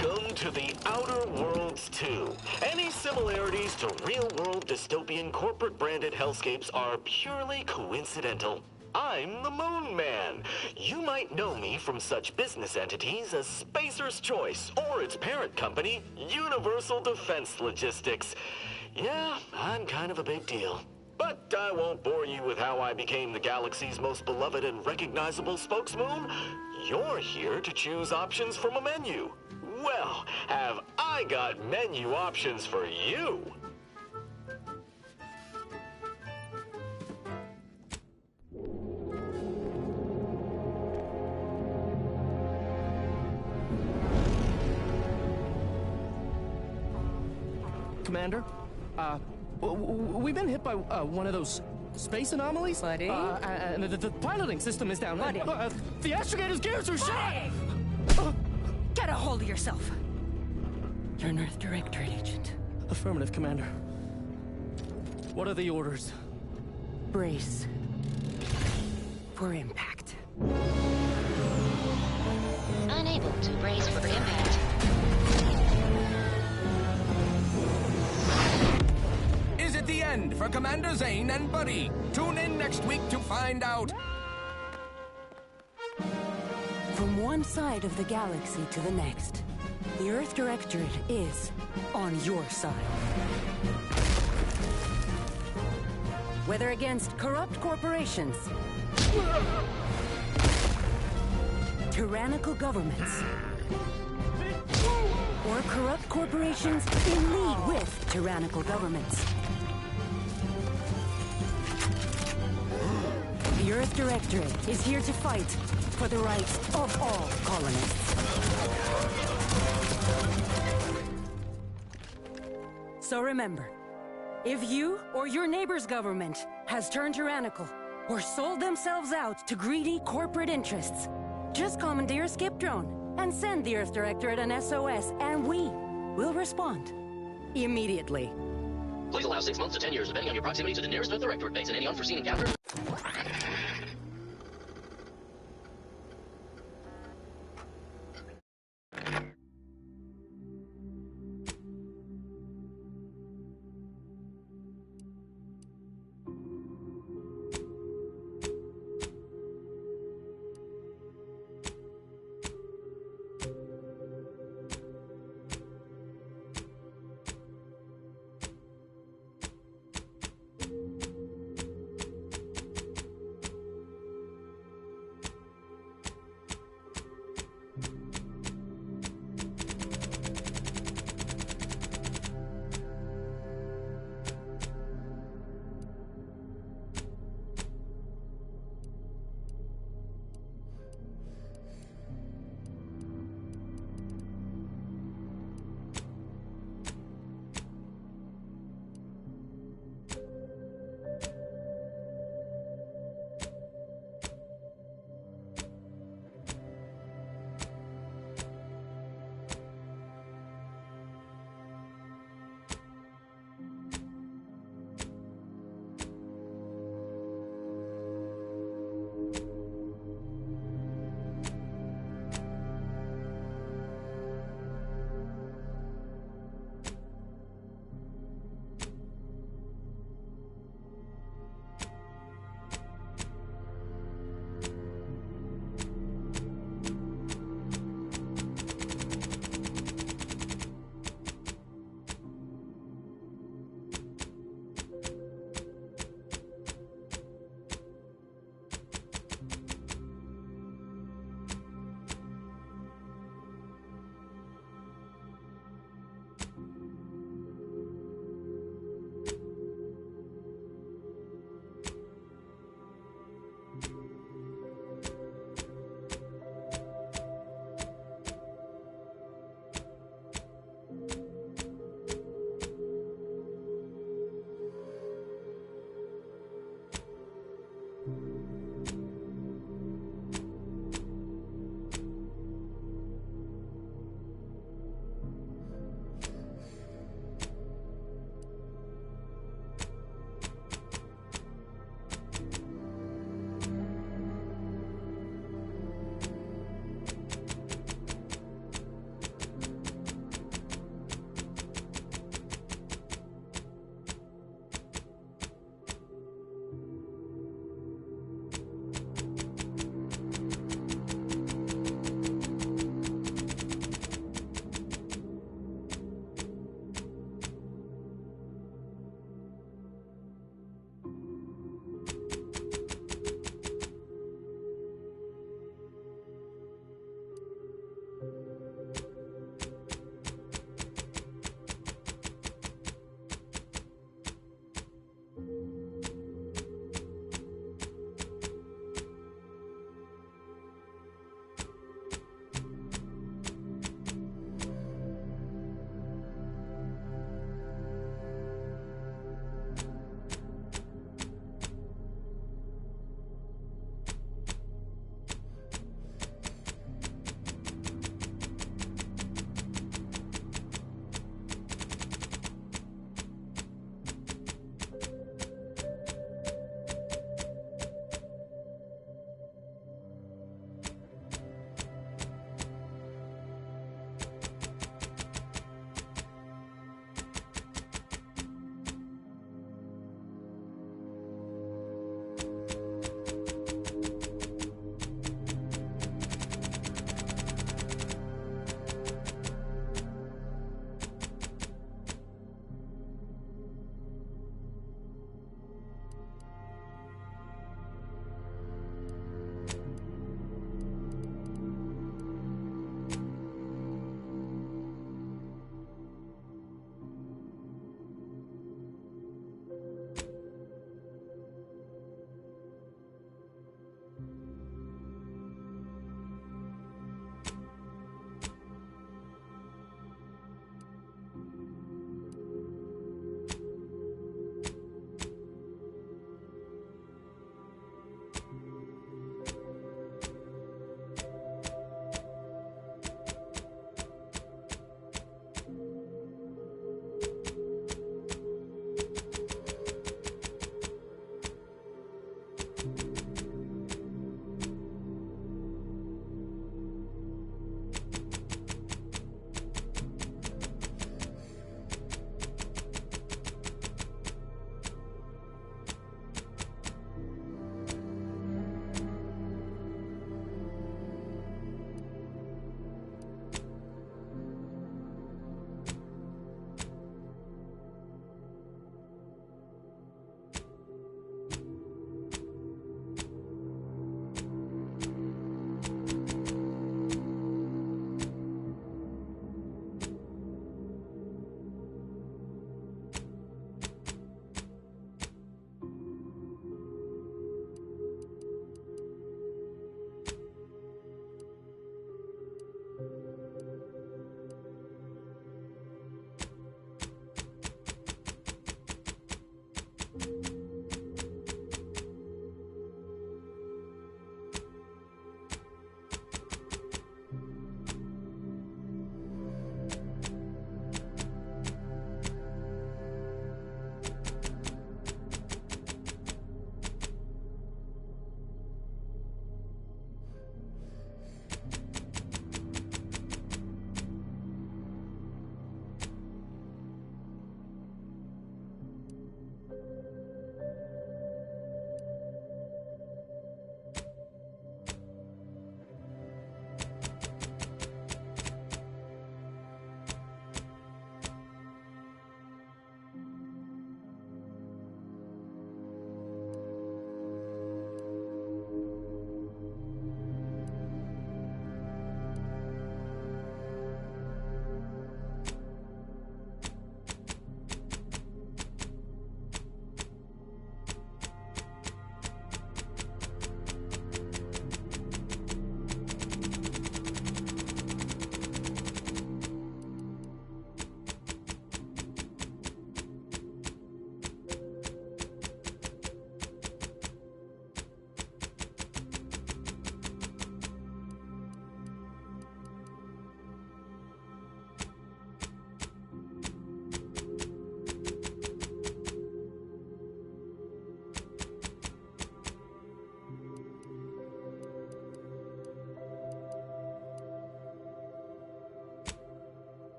Welcome to the Outer Worlds 2. Any similarities to real-world dystopian corporate-branded hellscapes are purely coincidental. I'm the Moon Man. You might know me from such business entities as Spacer's Choice or its parent company, Universal Defense Logistics. Yeah, I'm kind of a big deal. But I won't bore you with how I became the galaxy's most beloved and recognizable spokesmoon. You're here to choose options from a menu. Well, have I got menu options for you? Commander, we've been hit by one of those space anomalies. Buddy? And the piloting system is down. Buddy? The astrogator's gears are shot! Get a hold of yourself. You're an Earth Directorate agent. Affirmative, Commander. What are the orders? Brace for impact. Unable to brace for impact. Is it the end for Commander Zane and Buddy? Tune in next week to find out. From one side of the galaxy to the next, the Earth Directorate is on your side. Whether against corrupt corporations, tyrannical governments, or corrupt corporations in league with tyrannical governments, the Earth Directorate is here to fight for the rights of all colonists. So remember, if you or your neighbor's government has turned tyrannical or sold themselves out to greedy corporate interests, just commandeer a skip drone and send the Earth Directorate an SOS, and we will respond immediately. Please allow 6 months to 10 years, depending on your proximity to the nearest Earth Directorate base and any unforeseen encounter.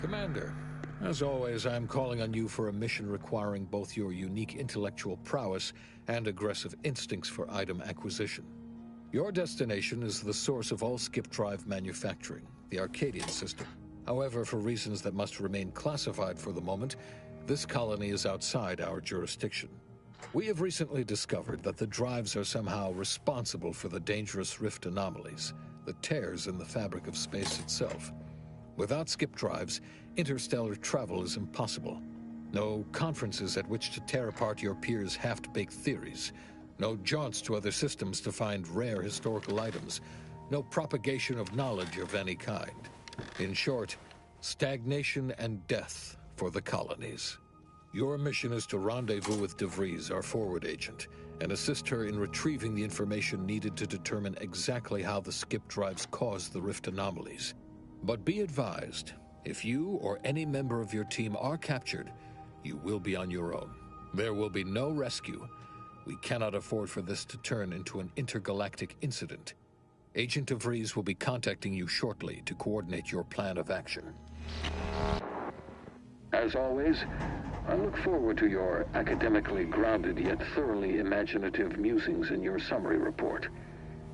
Commander, as always, I'm calling on you for a mission requiring both your unique intellectual prowess and aggressive instincts for item acquisition. Your destination is the source of all skip drive manufacturing, the Arcadian system. However, for reasons that must remain classified for the moment, this colony is outside our jurisdiction. We have recently discovered that the drives are somehow responsible for the dangerous rift anomalies, the tears in the fabric of space itself. Without skip drives, interstellar travel is impossible. No conferences at which to tear apart your peers' half-baked theories. No jaunts to other systems to find rare historical items. No propagation of knowledge of any kind. In short, stagnation and death for the colonies. Your mission is to rendezvous with DeVries, our forward agent, and assist her in retrieving the information needed to determine exactly how the skip drives caused the rift anomalies. But be advised, if you or any member of your team are captured, you will be on your own. There will be no rescue. We cannot afford for this to turn into an intergalactic incident. Agent DeVries will be contacting you shortly to coordinate your plan of action. As always, I look forward to your academically grounded yet thoroughly imaginative musings in your summary report.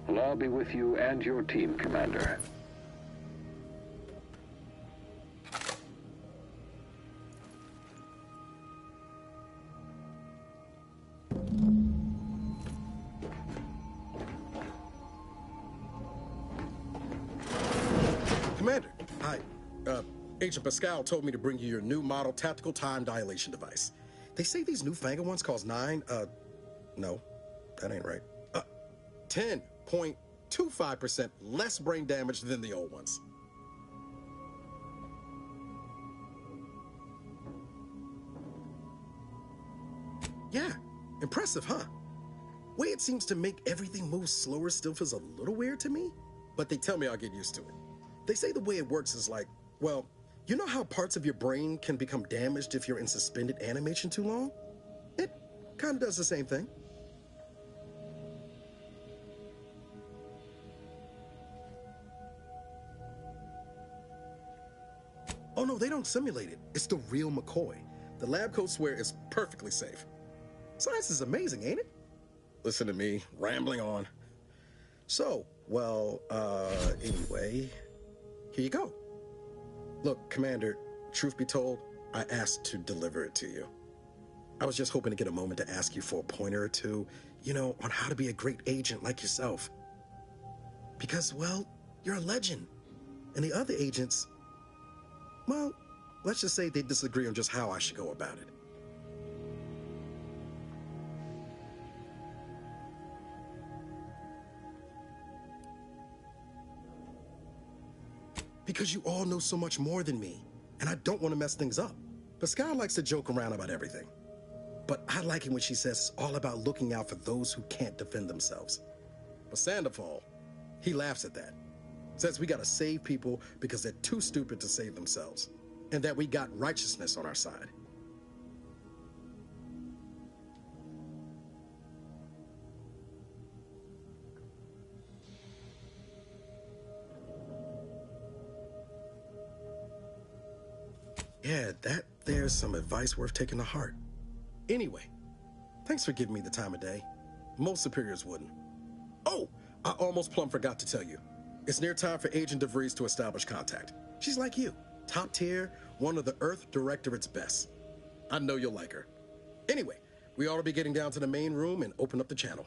I'll all be with you and your team, Commander. Commander, hi. Agent Pascal told me to bring you your new model tactical time dilation device. They say these newfangled ones cause no, that ain't right. 10.25% less brain damage than the old ones. Yeah, impressive, huh? Way it seems to make everything move slower still feels a little weird to me, but they tell me I'll get used to it. They say the way it works is like, well, you know how parts of your brain can become damaged if you're in suspended animation too long? It kind of does the same thing. Oh no, they don't simulate it. It's the real McCoy. The lab coats swear it's perfectly safe. Science is amazing, ain't it? Listen to me, rambling on. So, well, anyway, here you go. Look, Commander, truth be told, I asked to deliver it to you. I was just hoping to get a moment to ask you for a pointer or two, you know, on how to be a great agent like yourself. Because, well, you're a legend. And the other agents, well, let's just say they disagree on just how I should go about it. Because you all know so much more than me, and I don't want to mess things up. But Sky likes to joke around about everything. But I like it when she says it's all about looking out for those who can't defend themselves. But Sandoval, he laughs at that. Says we gotta save people because they're too stupid to save themselves. And that we got righteousness on our side. Yeah, there's some advice worth taking to heart. Anyway, thanks for giving me the time of day. Most superiors wouldn't. Oh, I almost plumb forgot to tell you. It's near time for Agent DeVries to establish contact. She's like you, top tier, one of the Earth Directorate's best. I know you'll like her. Anyway, we ought to be getting down to the main room and open up the channel.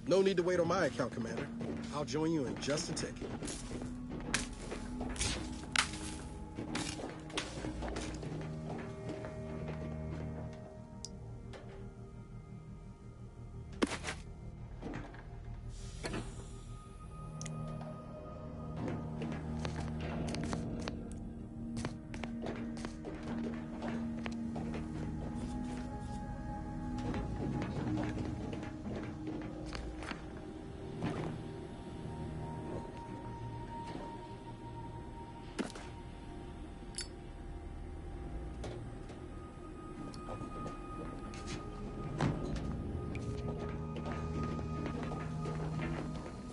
No need to wait on my account, Commander. I'll join you in just a tick.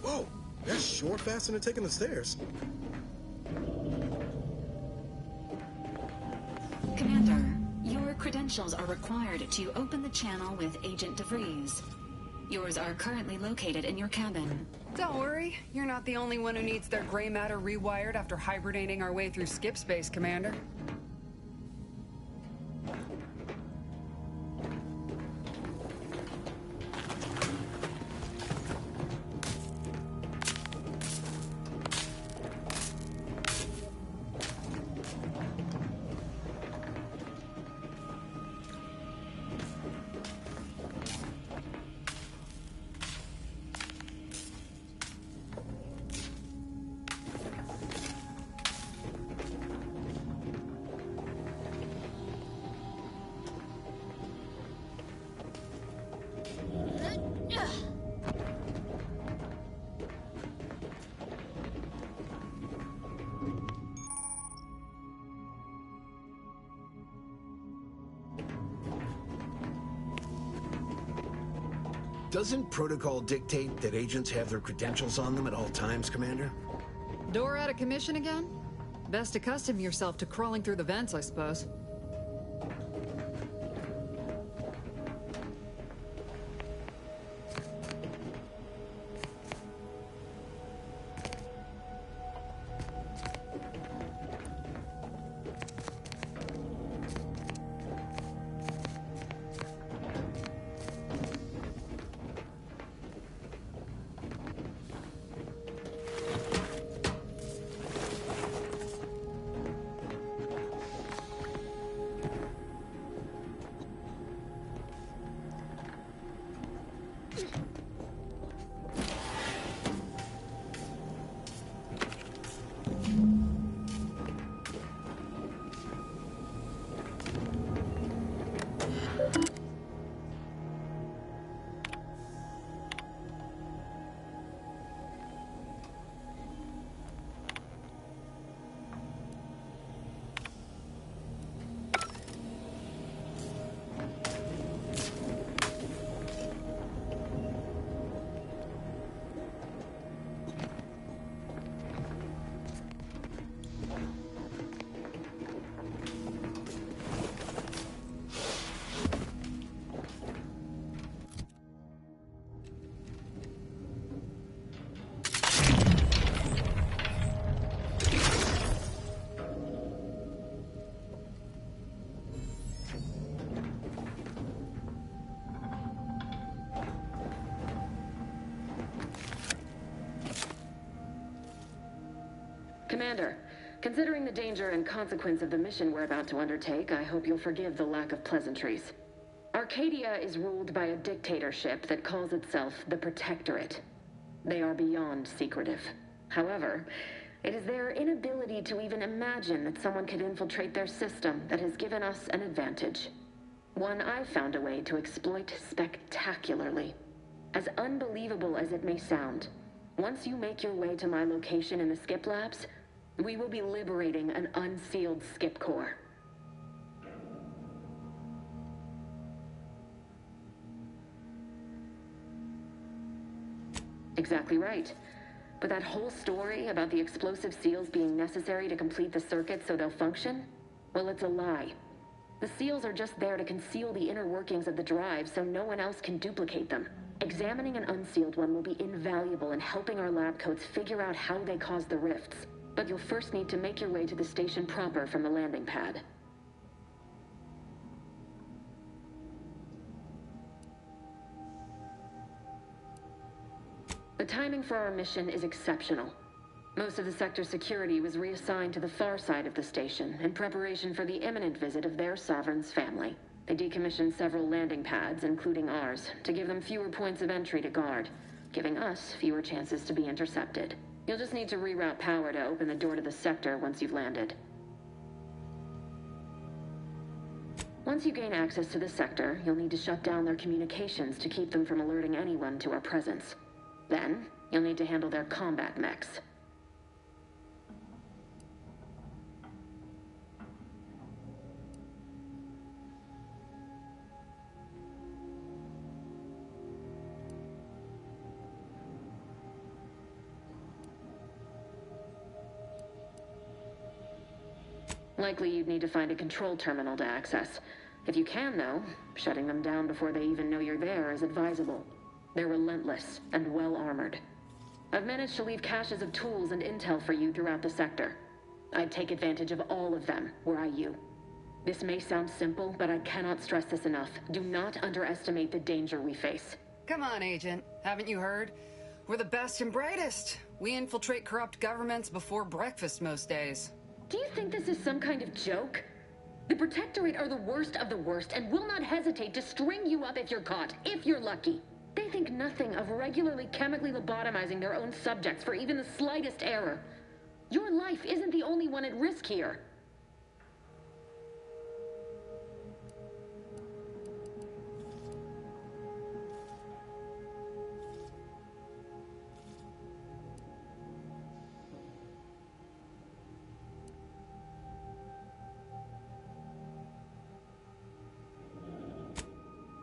Whoa, that's sure faster than taking the stairs. Commander, your credentials are required to open the channel with Agent DeVries. Yours are currently located in your cabin. Don't worry, you're not the only one who needs their gray matter rewired after hibernating our way through skip space, Commander. Doesn't protocol dictate that agents have their credentials on them at all times, Commander? Door out of commission again? Best accustom yourself to crawling through the vents, I suppose. Commander, considering the danger and consequence of the mission we're about to undertake, I hope you'll forgive the lack of pleasantries. Arcadia is ruled by a dictatorship that calls itself the Protectorate. They are beyond secretive. However, it is their inability to even imagine that someone could infiltrate their system that has given us an advantage. One I've found a way to exploit spectacularly. As unbelievable as it may sound, once you make your way to my location in the Skip Labs, we will be liberating an unsealed Skip core. Exactly right. But that whole story about the explosive seals being necessary to complete the circuit so they'll function? Well, it's a lie. The seals are just there to conceal the inner workings of the drive so no one else can duplicate them. Examining an unsealed one will be invaluable in helping our lab coats figure out how they cause the rifts. But you'll first need to make your way to the station proper from the landing pad. The timing for our mission is exceptional. Most of the sector's security was reassigned to the far side of the station in preparation for the imminent visit of their sovereign's family. They decommissioned several landing pads, including ours, to give them fewer points of entry to guard, giving us fewer chances to be intercepted. You'll just need to reroute power to open the door to the sector once you've landed. Once you gain access to the sector, you'll need to shut down their communications to keep them from alerting anyone to our presence. Then, you'll need to handle their combat mechs. Likely you'd need to find a control terminal to access. If you can, though, shutting them down before they even know you're there is advisable. They're relentless and well-armored. I've managed to leave caches of tools and intel for you throughout the sector. I'd take advantage of all of them, were I you. This may sound simple, but I cannot stress this enough. Do not underestimate the danger we face. Come on, Agent. Haven't you heard? We're the best and brightest. We infiltrate corrupt governments before breakfast most days. Do you think this is some kind of joke? The Protectorate are the worst of the worst and will not hesitate to string you up if you're caught, if you're lucky. They think nothing of regularly chemically lobotomizing their own subjects for even the slightest error. Your life isn't the only one at risk here.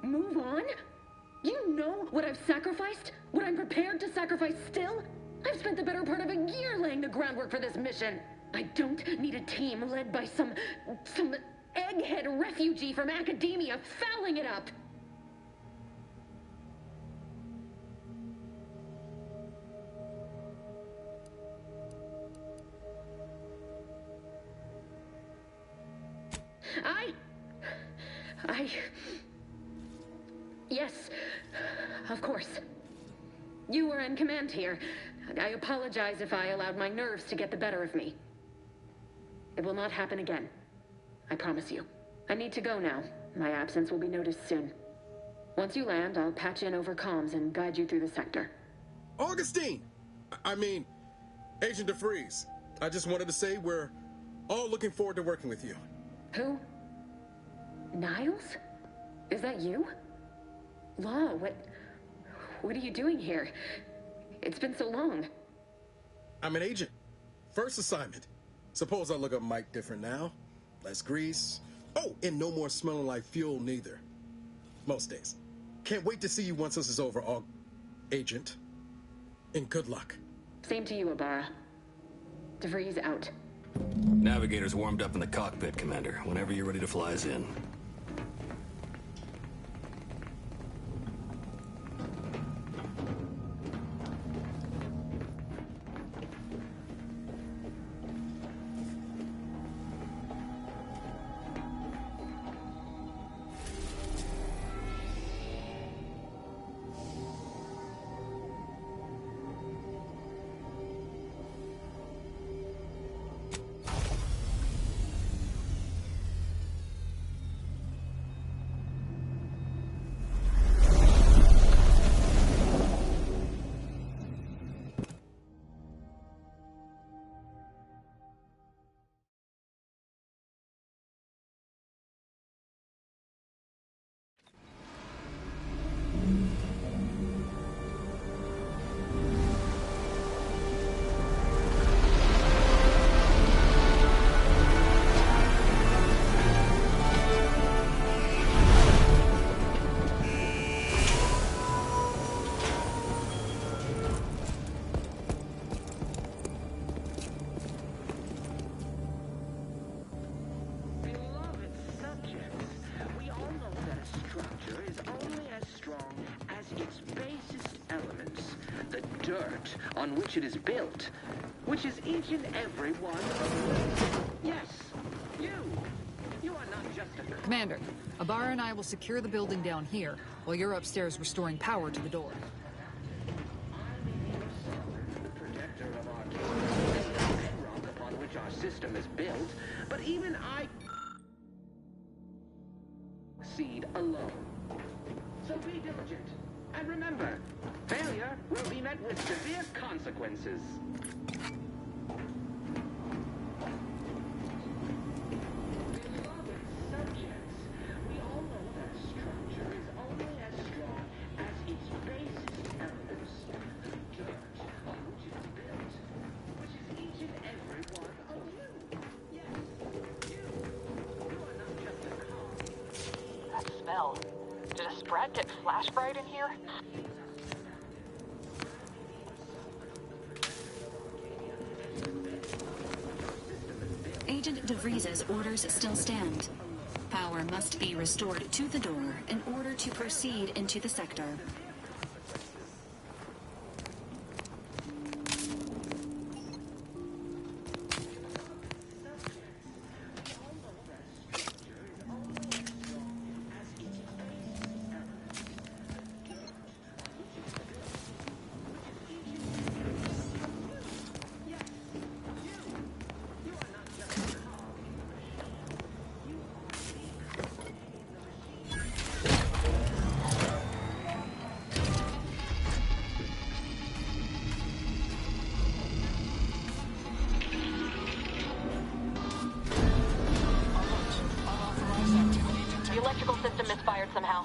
Move on? You know what I've sacrificed? What I'm prepared to sacrifice still? I've spent the better part of a year laying the groundwork for this mission. I don't need a team led by some egghead refugee from academia fouling it up. Yes, of course. You were in command here. I apologize if I allowed my nerves to get the better of me. It will not happen again. I promise you. I need to go now. My absence will be noticed soon. Once you land, I'll patch in over comms and guide you through the sector. Augustine! I mean, Agent DeFreeze. I just wanted to say we're all looking forward to working with you. Who? Niles? Is that you? Law, what are you doing here? It's been so long. I'm an agent. First assignment. Suppose I look up Mike different now. Less grease. Oh, and no more smelling like fuel neither. Most days. Can't wait to see you once this is over, Agent. And good luck. Same to you, Ibarra. DeVries out. Navigator's warmed up in the cockpit, Commander. Whenever you're ready to fly us in. dirt on which it is built, which is each and every one of you. Yes, you. You are not just a... Commander, Abara and I will secure the building down here, while you're upstairs restoring power to the door. Upon which our system is built, but even I succeed alone. So be diligent, and remember, failure will be met with severe consequences. Did a Sprat get flash fried in here? Agent DeVries's orders still stand. Power must be restored to the door in order to proceed into the sector.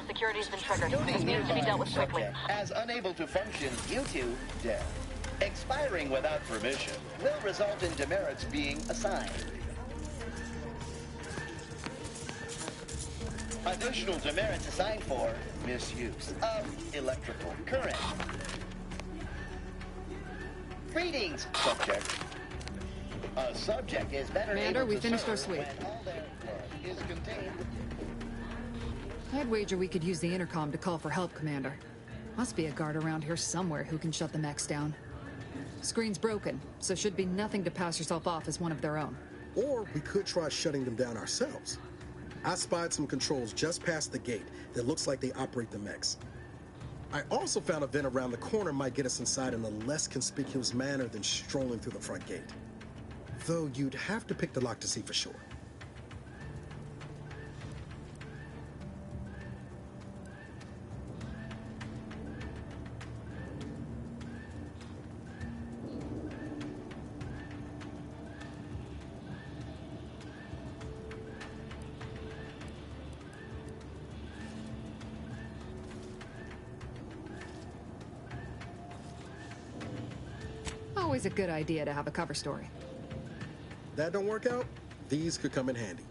Security's been triggered. This needs to be dealt with quickly. As unable to function due to death. Expiring without permission will result in demerits being assigned. Additional demerits assigned for misuse of electrical current. Greetings, subject. A subject is better Commander, able we to finished our serve sweep. when all their blood is contained. I'd wager we could use the intercom to call for help, Commander. Must be a guard around here somewhere who can shut the mechs down. Screen's broken, so should be nothing to pass yourself off as one of their own. Or we could try shutting them down ourselves. I spied some controls just past the gate that looks like they operate the mechs. I also found a vent around the corner might get us inside in a less conspicuous manner than strolling through the front gate. Though you'd have to pick the lock to see for sure. Always a good idea to have a cover story. That don't work out, these could come in handy.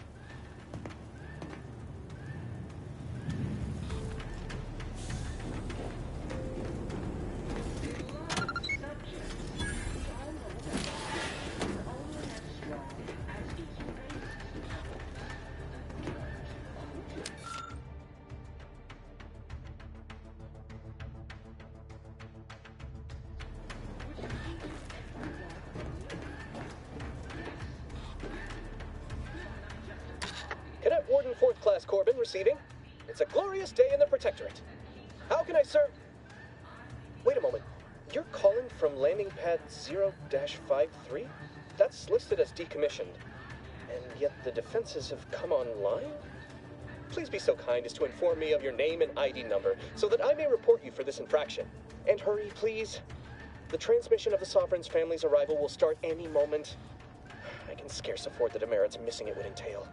Cadet Warden 4th Class Corbin receiving. It's a glorious day in the Protectorate. How can I serve? Wait a moment. You're calling from landing pad 0-53? That's listed as decommissioned. And yet the defenses have come online? Please be so kind as to inform me of your name and ID number so that I may report you for this infraction. And hurry, please. The transmission of the Sovereign's family's arrival will start any moment. I can scarce afford the demerits missing it would entail.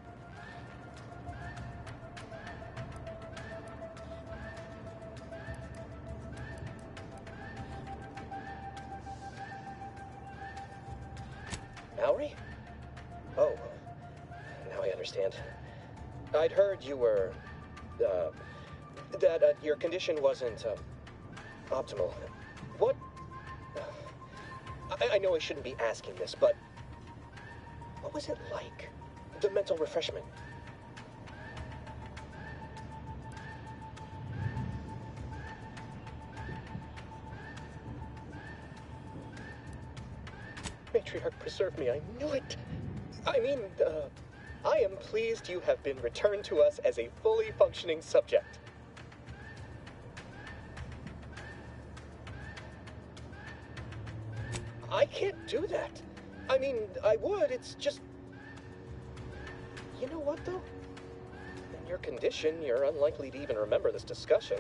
Mallory? Oh, now I understand. I'd heard you were, that your condition wasn't, optimal. What? I know I shouldn't be asking this, but what was it like? The mental refreshment? Matriarch, preserve me. I knew it. I am pleased you have been returned to us as a fully functioning subject. I can't do that. I would, it's just... You know what, though? In your condition, you're unlikely to even remember this discussion,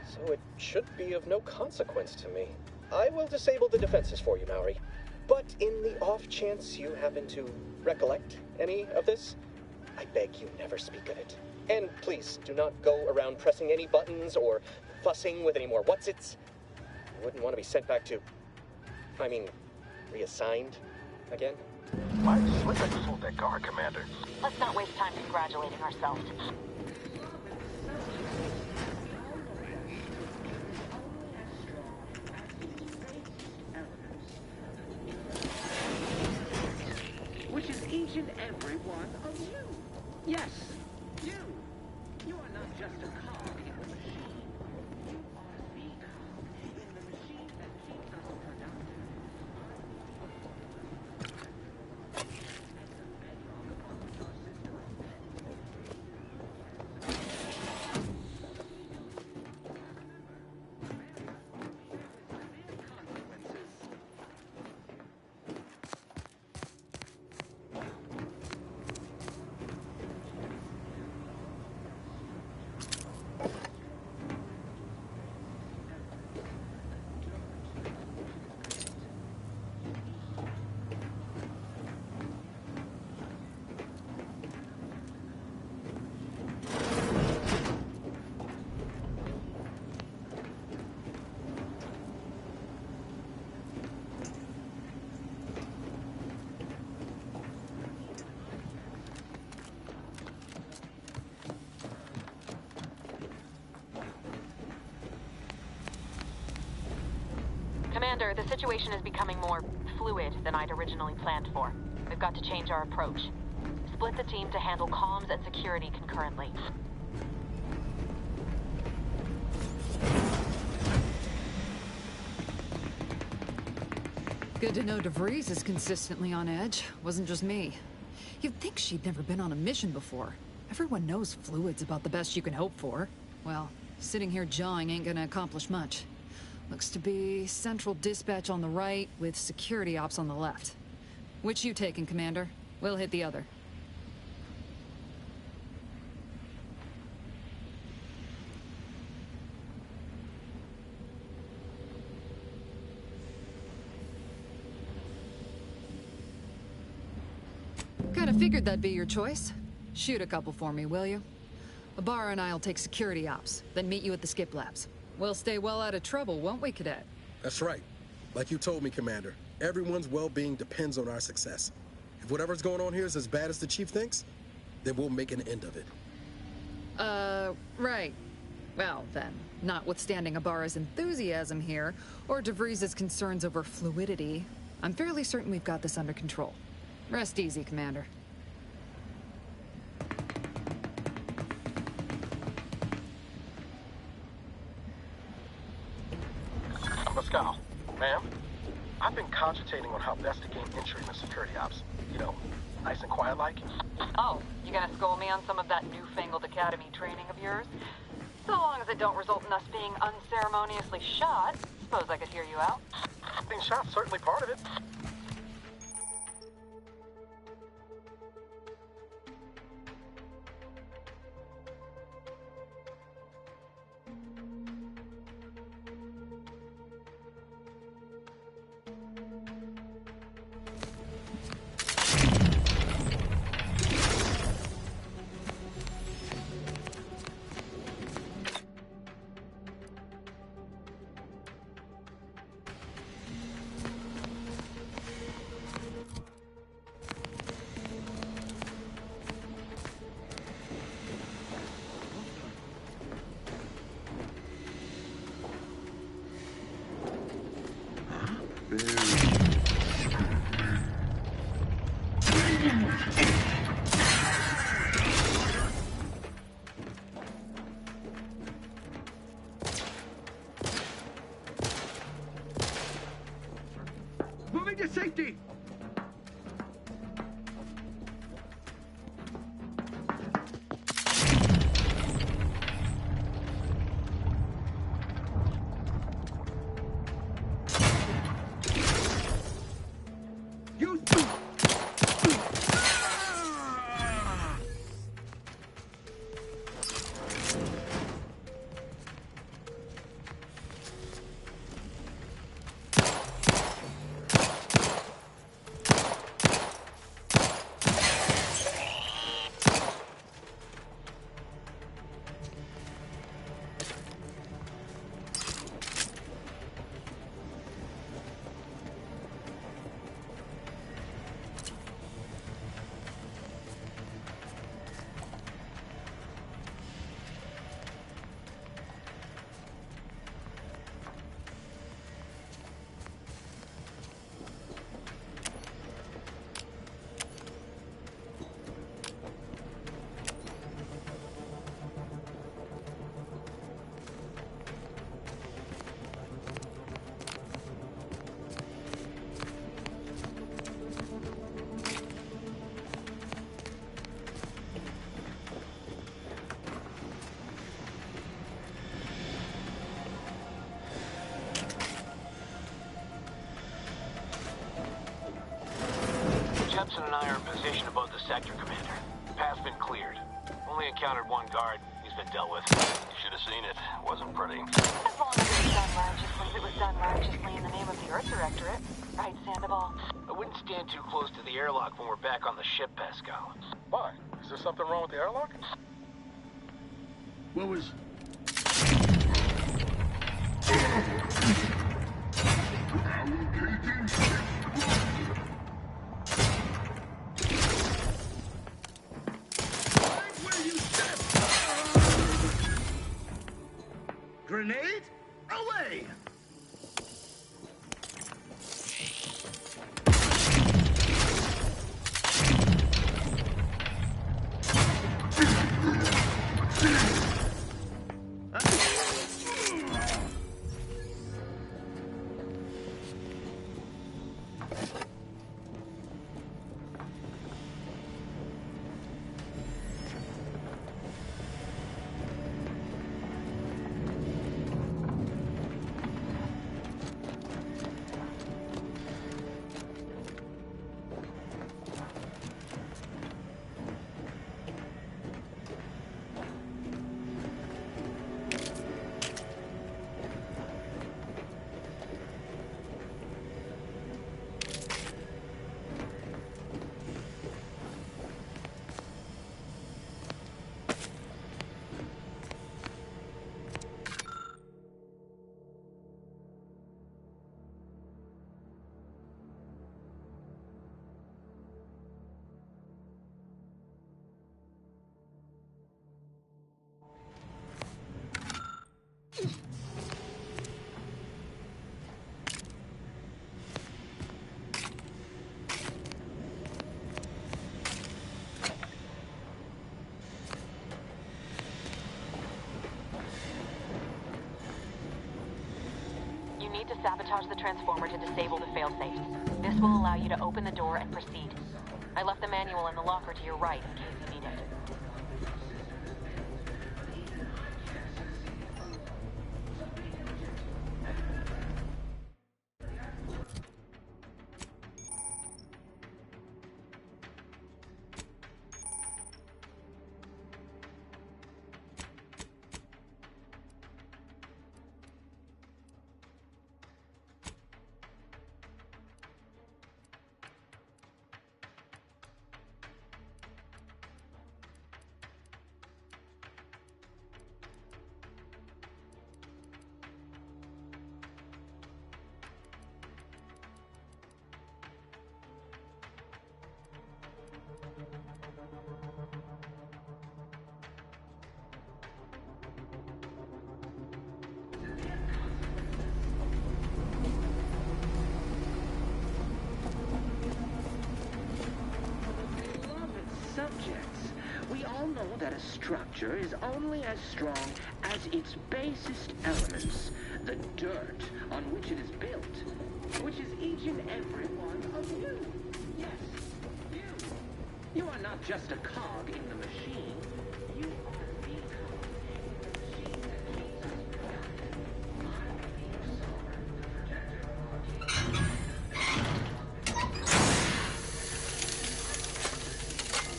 so it should be of no consequence to me. I will disable the defenses for you, Maori. But in the off chance you happen to recollect any of this, I beg you never speak of it. And please, do not go around pressing any buttons or fussing with any more whatsits. You wouldn't want to be sent back to... reassigned again? Might slip and fool that guard, Commander. Let's not waste time congratulating ourselves. Which is each and every one of you. Yes, you. You are not just a cog in the machine. You are the cog in the machine that keeps us productive. Commander, the situation is becoming more fluid than I'd originally planned for. We've got to change our approach. Split the team to handle comms and security concurrently. Good to know DeVries is consistently on edge. Wasn't just me. You'd think she'd never been on a mission before. Everyone knows fluid's about the best you can hope for. Well, sitting here jawing ain't gonna accomplish much. Looks to be central dispatch on the right with security ops on the left. Which you taking, Commander? We'll hit the other. Kinda figured that'd be your choice. Shoot a couple for me, will you? Ibarra and I'll take security ops, then meet you at the skip labs. We'll stay well out of trouble, won't we, Cadet? That's right. Like you told me, Commander, everyone's well-being depends on our success. If whatever's going on here is as bad as the Chief thinks, then we'll make an end of it. Right. Well, then, notwithstanding Ibarra's enthusiasm here, or DeVries' concerns over fluidity, I'm fairly certain we've got this under control. Rest easy, Commander. Pascal, ma'am, I've been cogitating on how best to gain entry in the security ops. You know, nice and quiet like. Oh, you gonna school me on some of that newfangled academy training of yours? So long as it don't result in us being unceremoniously shot, suppose I could hear you out. Being shot's certainly part of it. Moving to safety! Jepson and I are in position above the sector, Commander. Path's been cleared. Only encountered one guard. He's been dealt with. You should have seen it. Wasn't pretty. As long as it was done righteously, it was done righteously in the name of the Earth Directorate. Right, Sandoval? I wouldn't stand too close to the airlock when we're back on the ship, Pascal. Why? Is there something wrong with the airlock? What was... Grenade? Away! You need to sabotage the transformer to disable the failsafe. This will allow you to open the door and proceed. I left the manual in the locker to your right in case you need it. Subjects, we all know that a structure is only as strong as its basest elements, the dirt on which it is built, which is each and every not just a cog in the machine. You are the cog in the machine that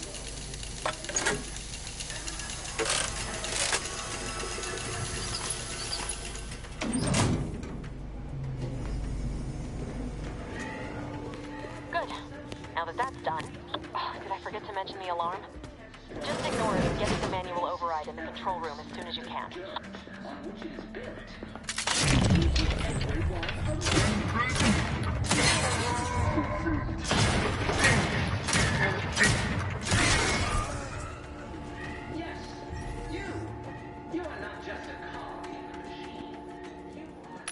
keeps us productive. I'm the sovereign, the protector of our Good. Now that that's done, did I forget to mention the alarm? Just ignore it and get to the manual override in the control room as soon as you can. Yes, you! You are not just a cog in the machine. You are...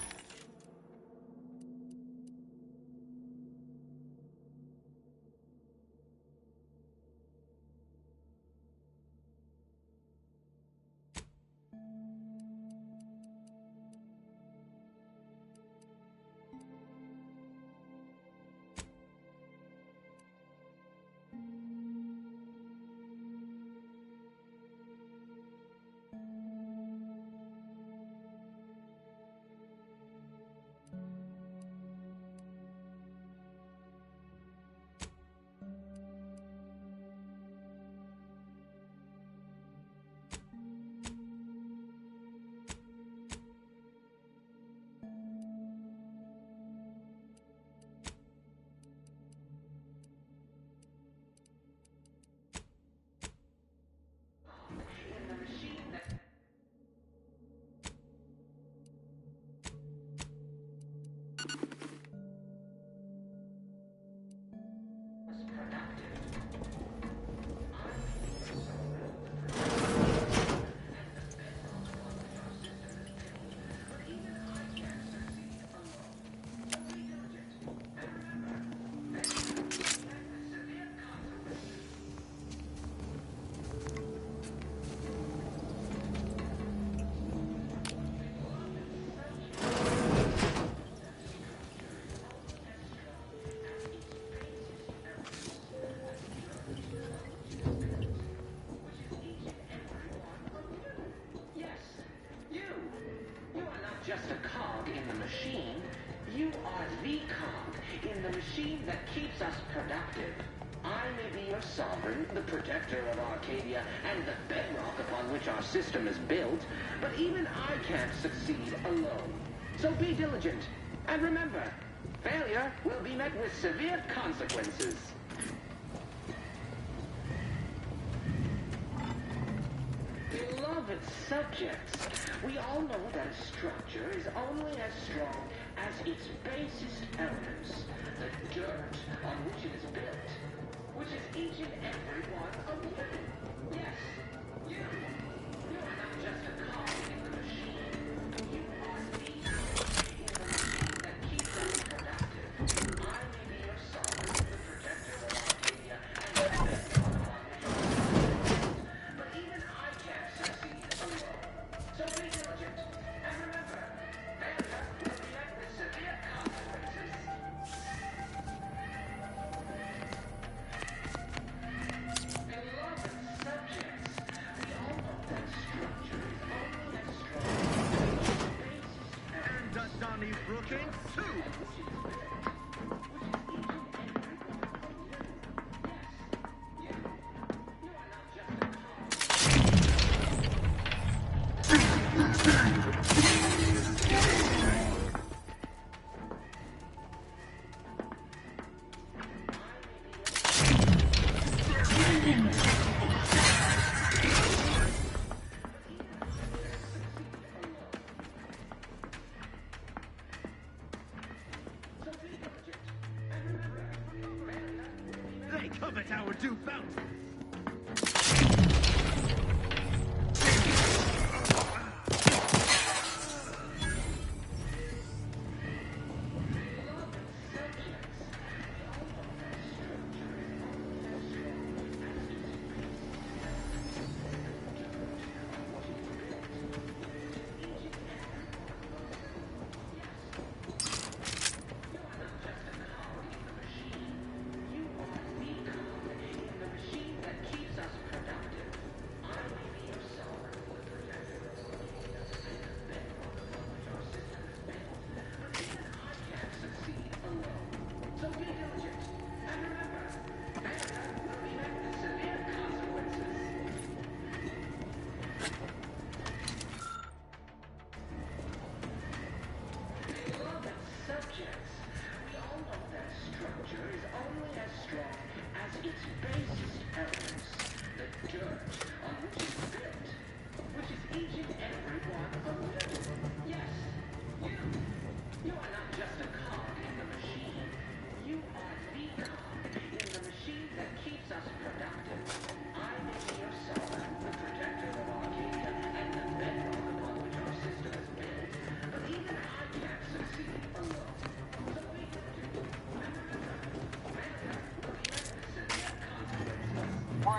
Just a cog in the machine. You are the cog in the machine that keeps us productive. I may be your sovereign, the protector of Arcadia, and the bedrock upon which our system is built, but even I can't succeed alone. So be diligent, and remember, failure will be met with severe consequences. Beloved subjects, we all know that a structure is only as strong as its basest elements, the dirt on which it is built, which is each and every one of you. Yes, you. You are not just a cog in the machine. You are the cog in the machine that keeps us productive. I may be your sovereign, the protector of Arcadia, and the bedrock on which our system is built, but even I can't succeed alone. So be diligent, and remember, failure will be met with severe consequences. Beloved subjects, we all know that structure is only as strong as its basest And does Donnie Brookings too? They covet our due bounty. that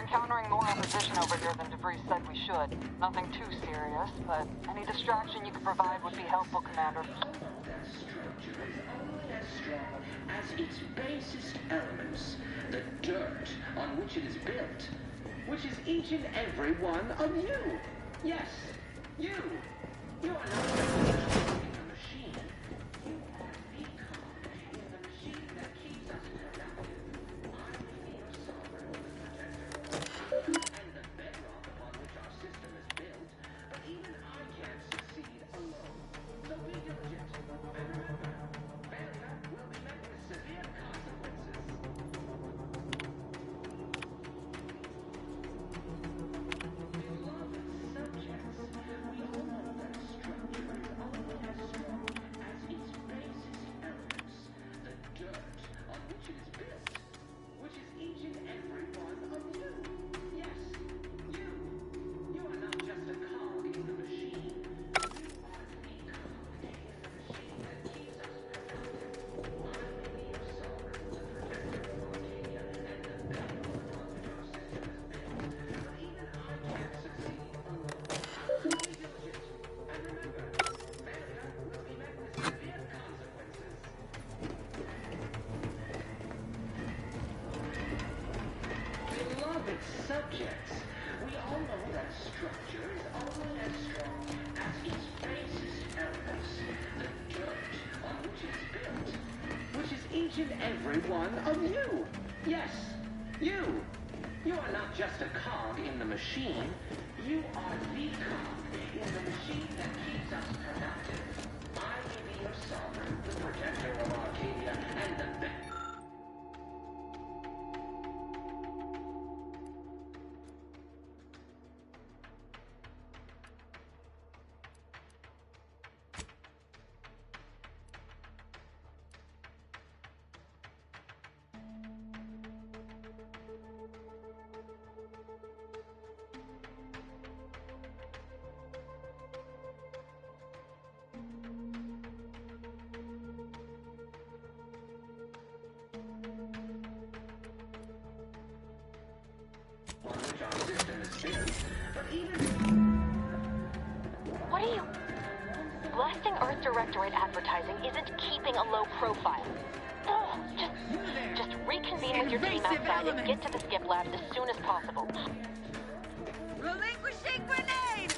We're encountering more opposition over here than DeVries said we should. Nothing too serious, but any distraction you could provide would be helpful, Commander. That structure is only as strong as its basest elements, the dirt on which it is built, which is each and every one of you. Yes, you. You are not just a cog in the machine. You are the cog in the machine that keeps us productive. I feel sovereign with the protector. And the bedrock upon which our system is built, but even I can't succeed alone. So be diligent. And remember, failure will be met with severe consequences. Beloved subjects, we all know that structure is only as strong as its basest elements, the dirt on which it is built, which is each and every one of you. Yes, you. You are not just a cog in the machine. You are the cog in the machine that keeps us productive. I may be your sovereign, the protector of Arcadia, and the bedrock upon which our system is built, but even I can't succeed alone. So be diligent, and remember, failure will be met with severe consequences. Beloved subjects, we all know that structure is only as strong as its basest elements, the dirt on which it's built, which is each and every one of you. Yes, you. You are not just a cog in the machine. You are the cog in the machine that keeps us productive. I will be your sovereign, the protector of Arcadia, and the on which our system is built, but even... What are you... Blasting Earth Directorate advertising isn't keeping a low profile. Oh, just reconvene with your team outside and get to the skip labs as soon as possible. Relinquishing grenade!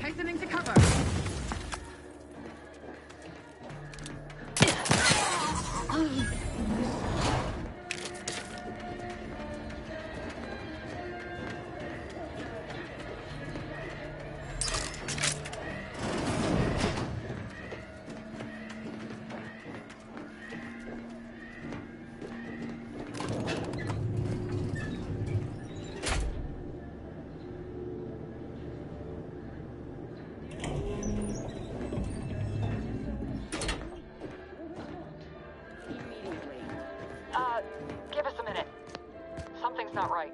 Hastening to cover. Give us a minute. Something's not right.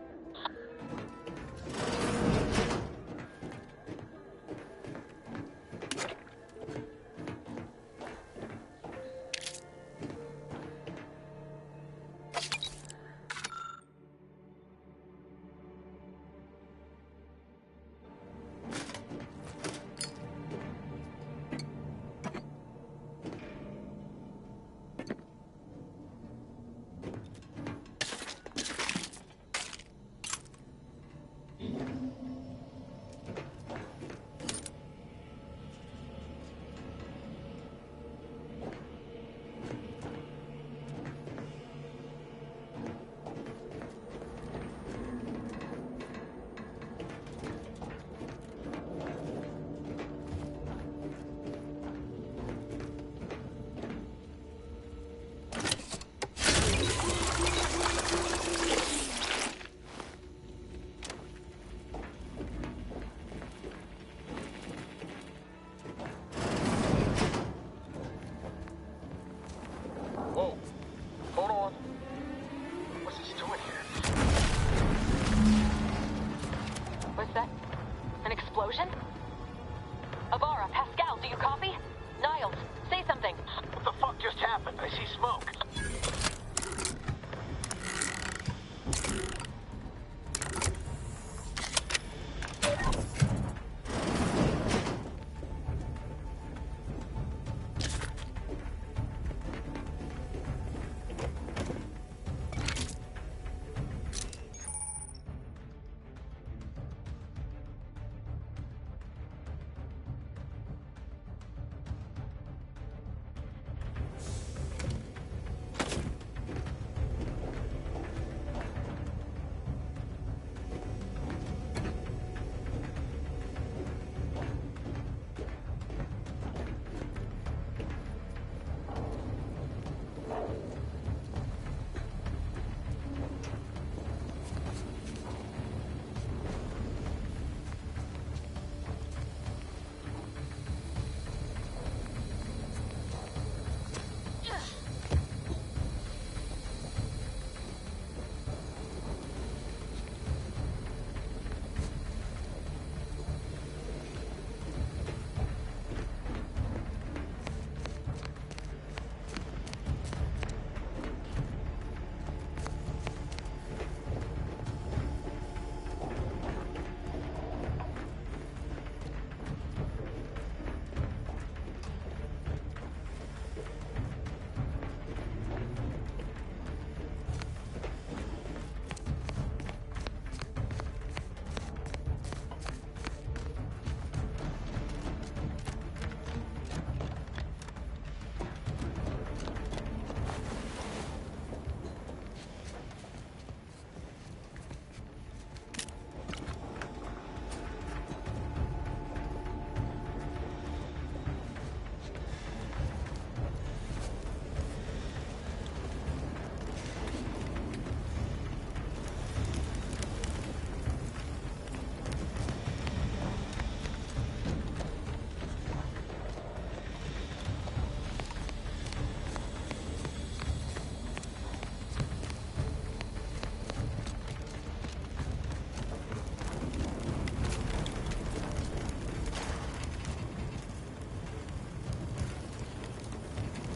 Avara, Pascal, do you copy? Niall, Miles, say something. What the fuck just happened? I see smoke.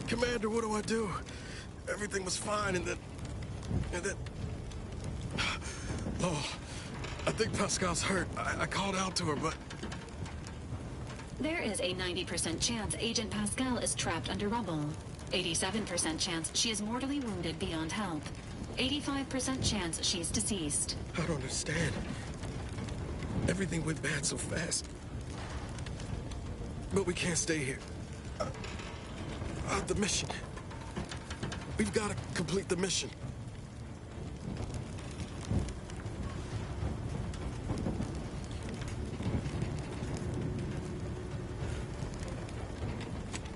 Commander, what do I do? Everything was fine, and then... Oh, I think Pascal's hurt. I called out to her, but... There is a 90% chance Agent Pascal is trapped under rubble. 87% chance she is mortally wounded beyond help. 85% chance she's deceased. I don't understand. Everything went bad so fast. But we can't stay here. The mission. We've got to complete the mission.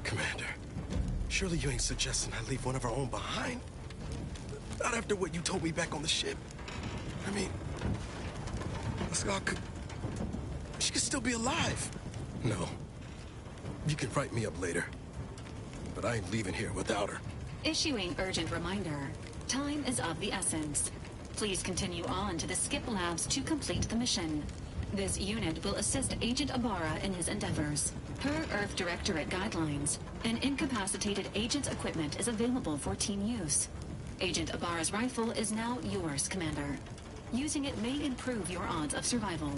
Commander, surely you ain't suggesting I leave one of our own behind? Not after what you told me back on the ship. I mean, Pascal could... She could still be alive. No. You can write me up later. But I ain't leaving here without her. Issuing urgent reminder. Time is of the essence. Please continue on to the Skip Labs to complete the mission. This unit will assist Agent Ibarra in his endeavors. Per Earth Directorate guidelines, an incapacitated agent's equipment is available for team use. Agent Ibarra's rifle is now yours, Commander. Using it may improve your odds of survival.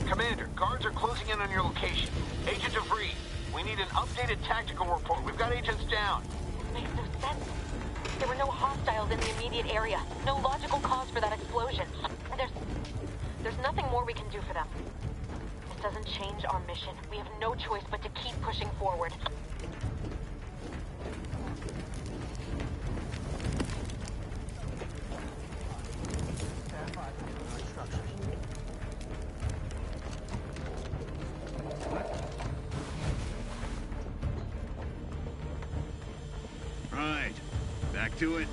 Commander, guards are closing in on your location. Agent DeVries, we need an updated tactical report. We've got agents down. Makes no sense. There were no hostiles in the immediate area. No logical cause for that explosion. There's nothing more we can do for them. This doesn't change our mission. We have no choice but to keep pushing forward. Right. Back to it.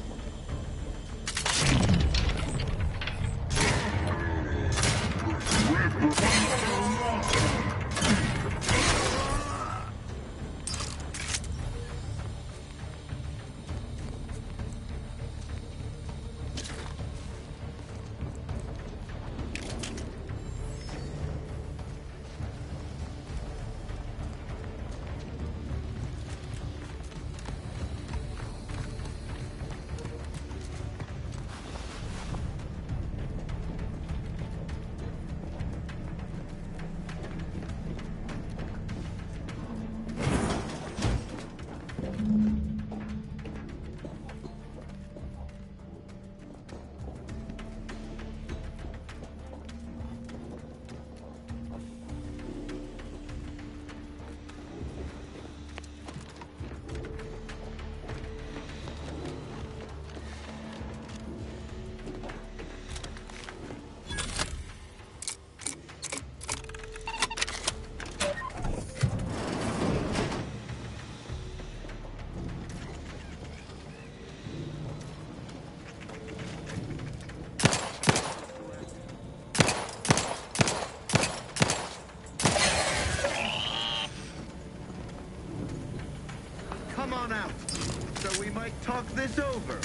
talk this over.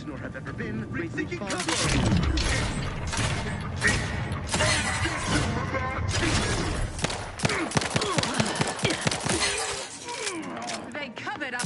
Nor have ever been seeking cover. They covet up.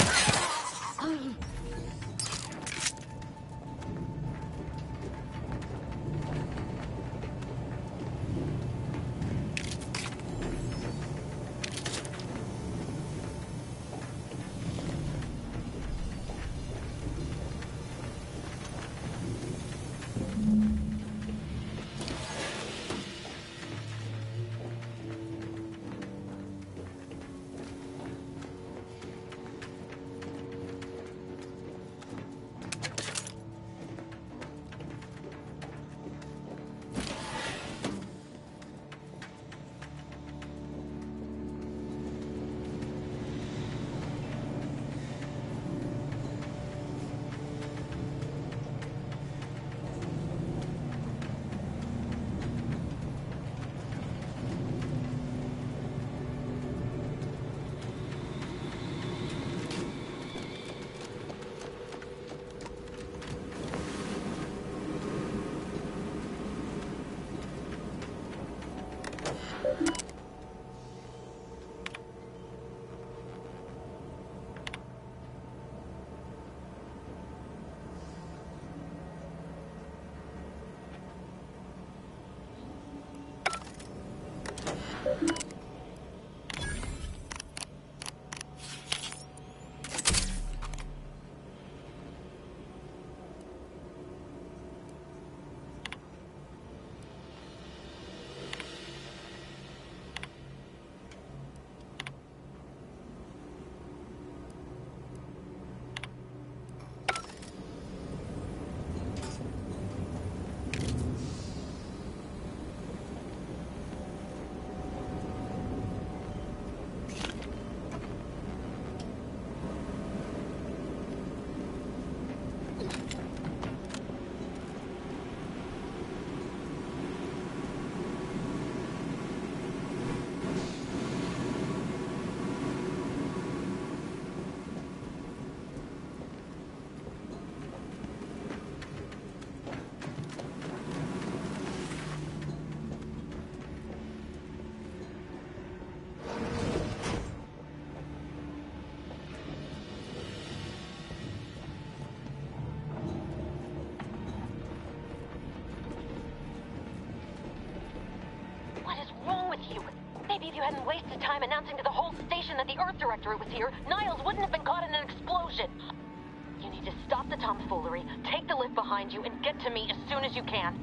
Maybe if you hadn't wasted time announcing to the whole station that the Earth Directorate was here, Niles wouldn't have been caught in an explosion. You need to stop the tomfoolery, take the lift behind you, and get to me as soon as you can.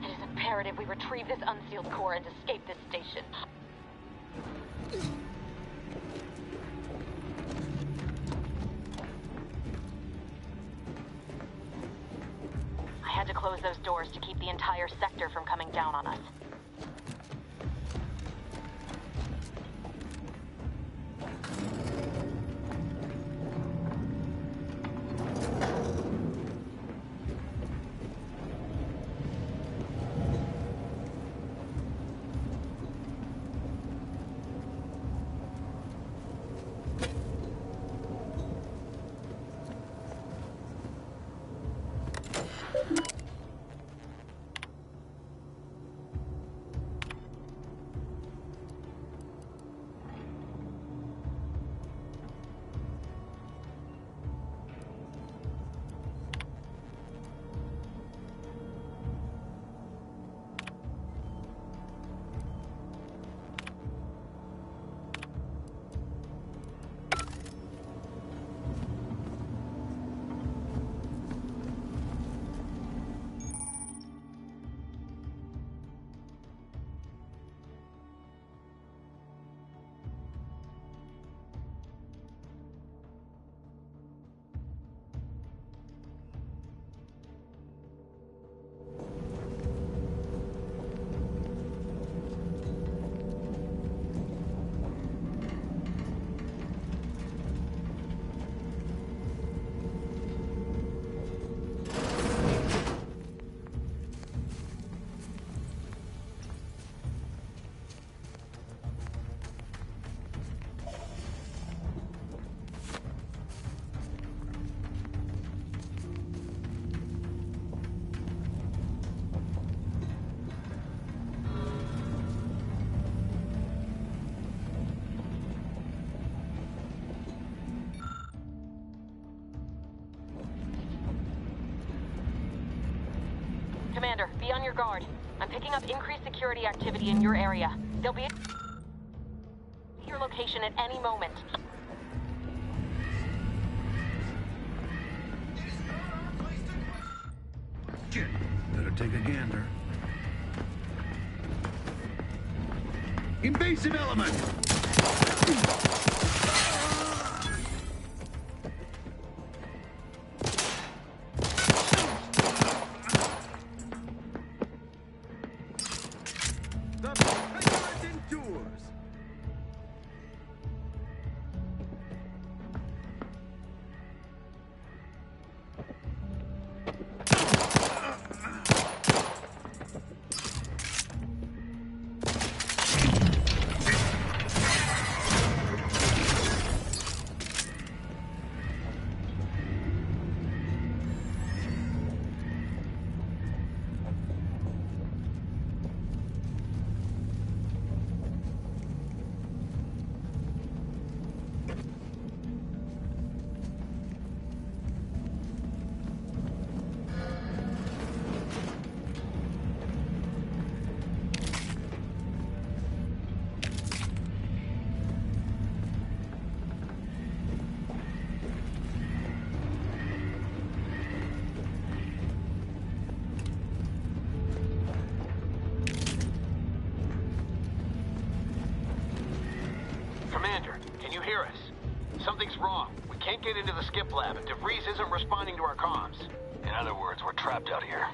It is imperative we retrieve this unsealed core and escape this station. I had to close those doors to keep the entire sector from coming down on us. Be on your guard. I'm picking up increased security activity in your area. They'll be at your location at any moment. Shit. Better take a gander. Invasive element! The President endures! Commander, can you hear us? Something's wrong. We can't get into the skip lab, and DeVries isn't responding to our comms. In other words, we're trapped out here.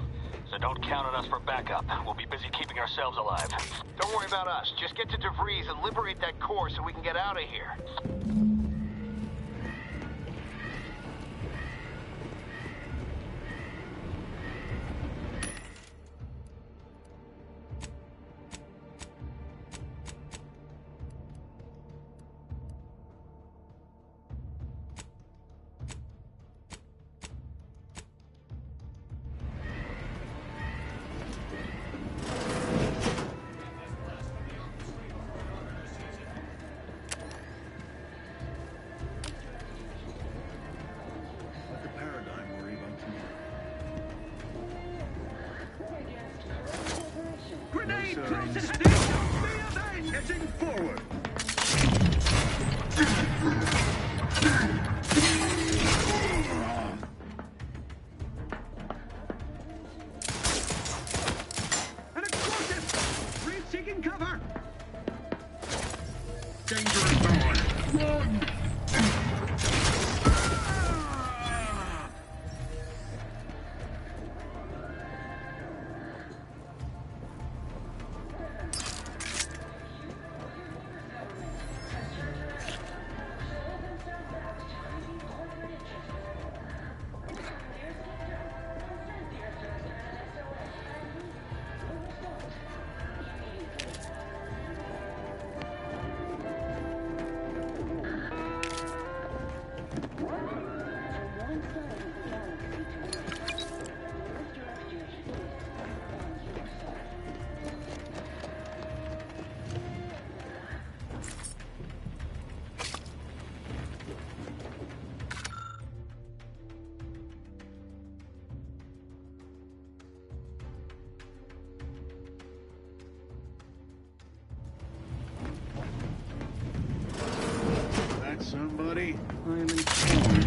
So don't count on us for backup. We'll be busy keeping ourselves alive. Don't worry about us. Just get to DeVries and liberate that core so we can get out of here. Let the paradigm worry about tomorrow. Grenade close and heavy! Be avenged! Edging forward! An explosive! Reed seeking cover! Dangerous zone! Run! Somebody, I am informed.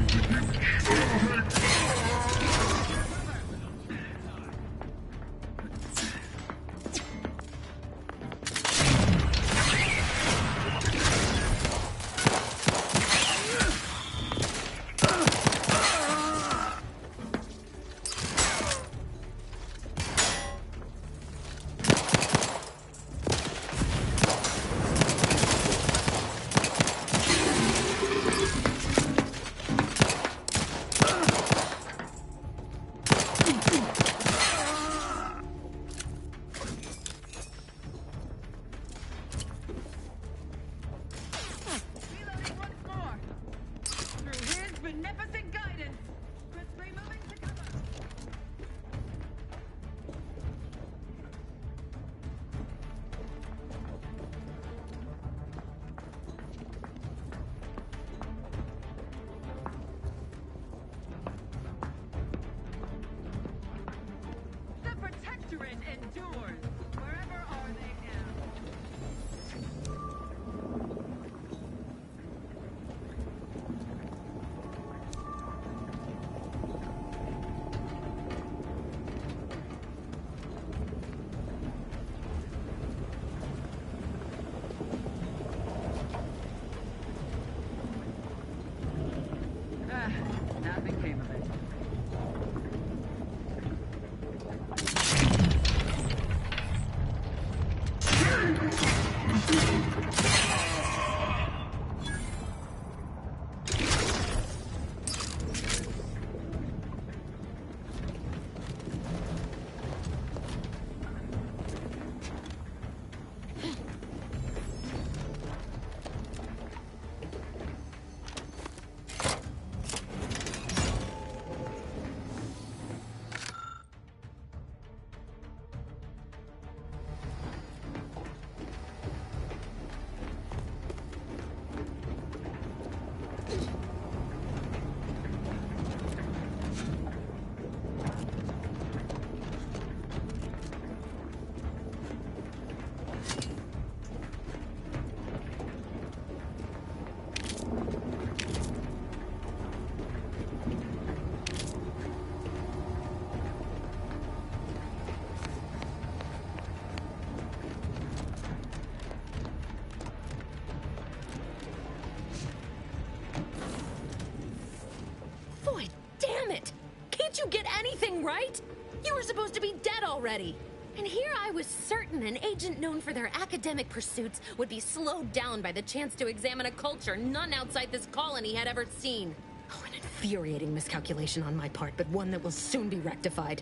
Right? You were supposed to be dead already. And here I was certain an agent known for their academic pursuits would be slowed down by the chance to examine a culture none outside this colony had ever seen. Oh, an infuriating miscalculation on my part, but one that will soon be rectified.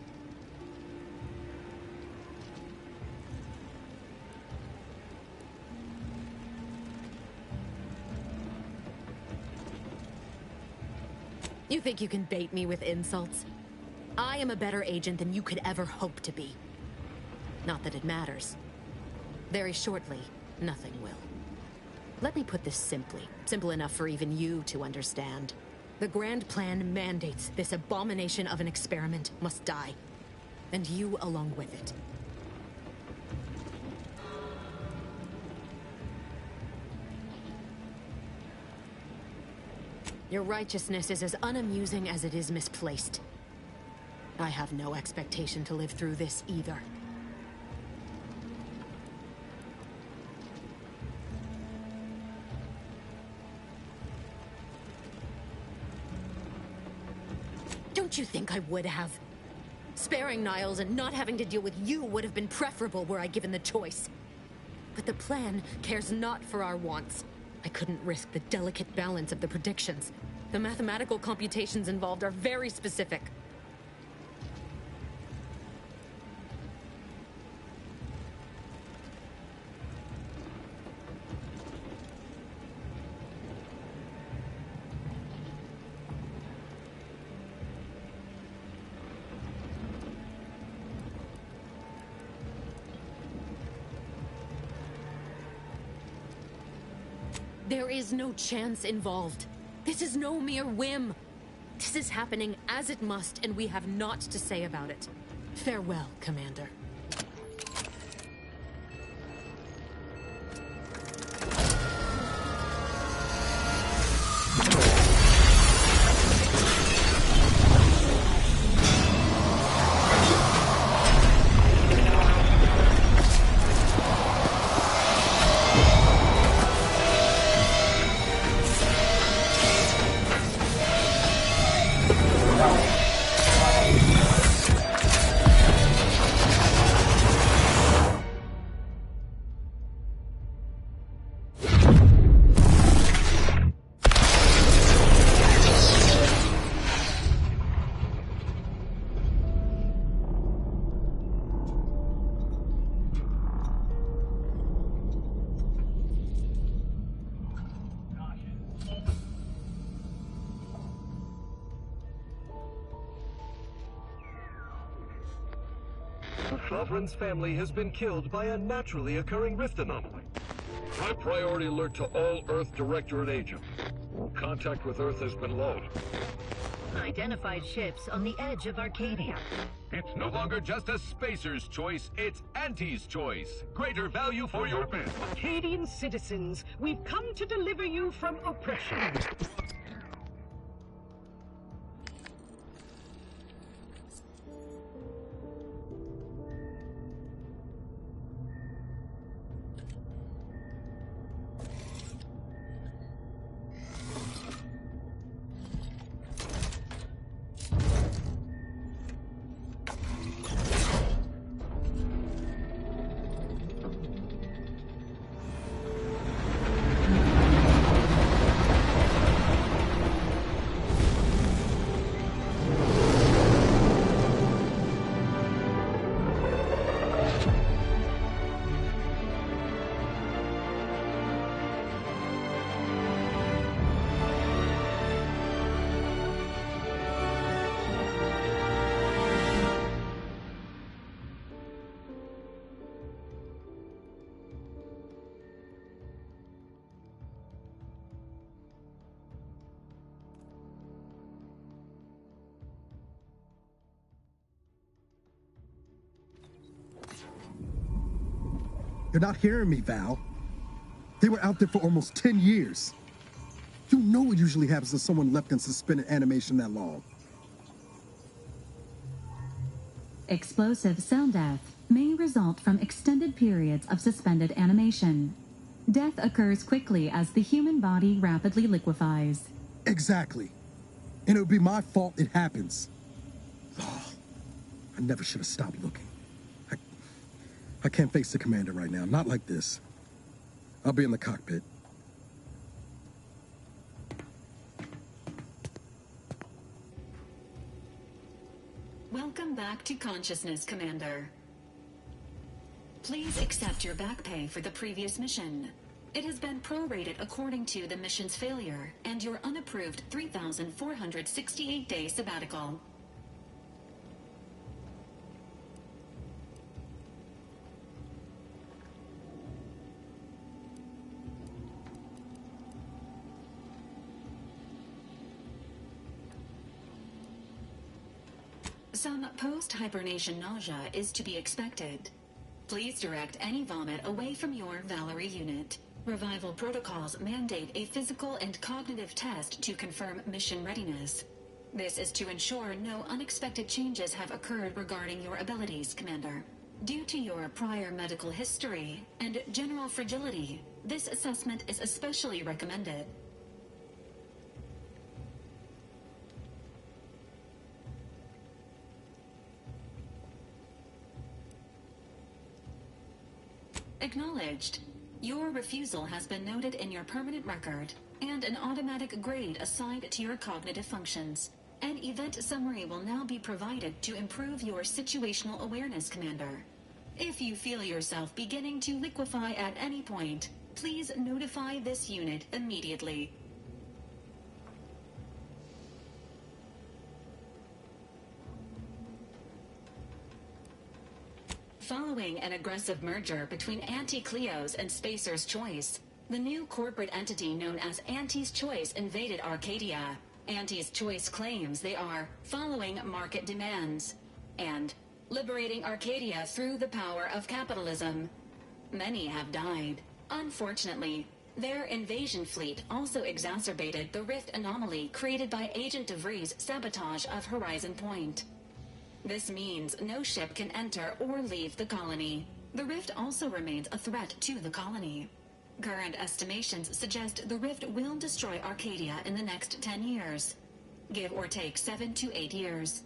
You think you can bait me with insults? I am a better agent than you could ever hope to be. Not that it matters. Very shortly, nothing will. Let me put this simply. Simple enough for even you to understand. The grand plan mandates this abomination of an experiment must die. And you along with it. Your righteousness is as unamusing as it is misplaced. I have no expectation to live through this either. Don't you think I would have? Sparing Niles and not having to deal with you would have been preferable were I given the choice. But the plan cares not for our wants. I couldn't risk the delicate balance of the predictions. The mathematical computations involved are very specific. There is no chance involved. This is no mere whim. This is happening as it must, and we have naught to say about it. Farewell, Commander. Sovereign's family has been killed by a naturally occurring rift anomaly. High priority alert to all Earth Directorate agents. Contact with Earth has been low. Identified ships on the edge of Arcadia. It's no longer just a spacer's choice, it's Auntie's choice. Greater value for your men. Arcadian citizens, we've come to deliver you from oppression. You're not hearing me, Val. They were out there for almost 10 years. You know what usually happens when someone left in suspended animation that long. Explosive cell death may result from extended periods of suspended animation. Death occurs quickly as the human body rapidly liquefies. Exactly. And it would be my fault it happens. Oh, I never should have stopped looking. I can't face the commander right now, not like this. I'll be in the cockpit. Welcome back to consciousness, Commander. Please accept your back pay for the previous mission. It has been prorated according to the mission's failure and your unapproved 3,468-day sabbatical. Some post-hibernation nausea is to be expected. Please direct any vomit away from your Valerie unit. Revival protocols mandate a physical and cognitive test to confirm mission readiness. This is to ensure no unexpected changes have occurred regarding your abilities, Commander. Due to your prior medical history and general fragility, this assessment is especially recommended. Acknowledged. Your refusal has been noted in your permanent record, and an automatic grade assigned to your cognitive functions. An event summary will now be provided to improve your situational awareness, Commander. If you feel yourself beginning to liquefy at any point, please notify this unit immediately. Following an aggressive merger between Anti-Cleo's and Spacer's Choice, the new corporate entity known as Anti's Choice invaded Arcadia. Anti's Choice claims they are following market demands and liberating Arcadia through the power of capitalism. Many have died. Unfortunately, their invasion fleet also exacerbated the rift anomaly created by Agent DeVries' sabotage of Horizon Point. This means no ship can enter or leave the colony. The rift also remains a threat to the colony. Current estimations suggest the rift will destroy Arcadia in the next 10 years. Give or take 7 to 8 years.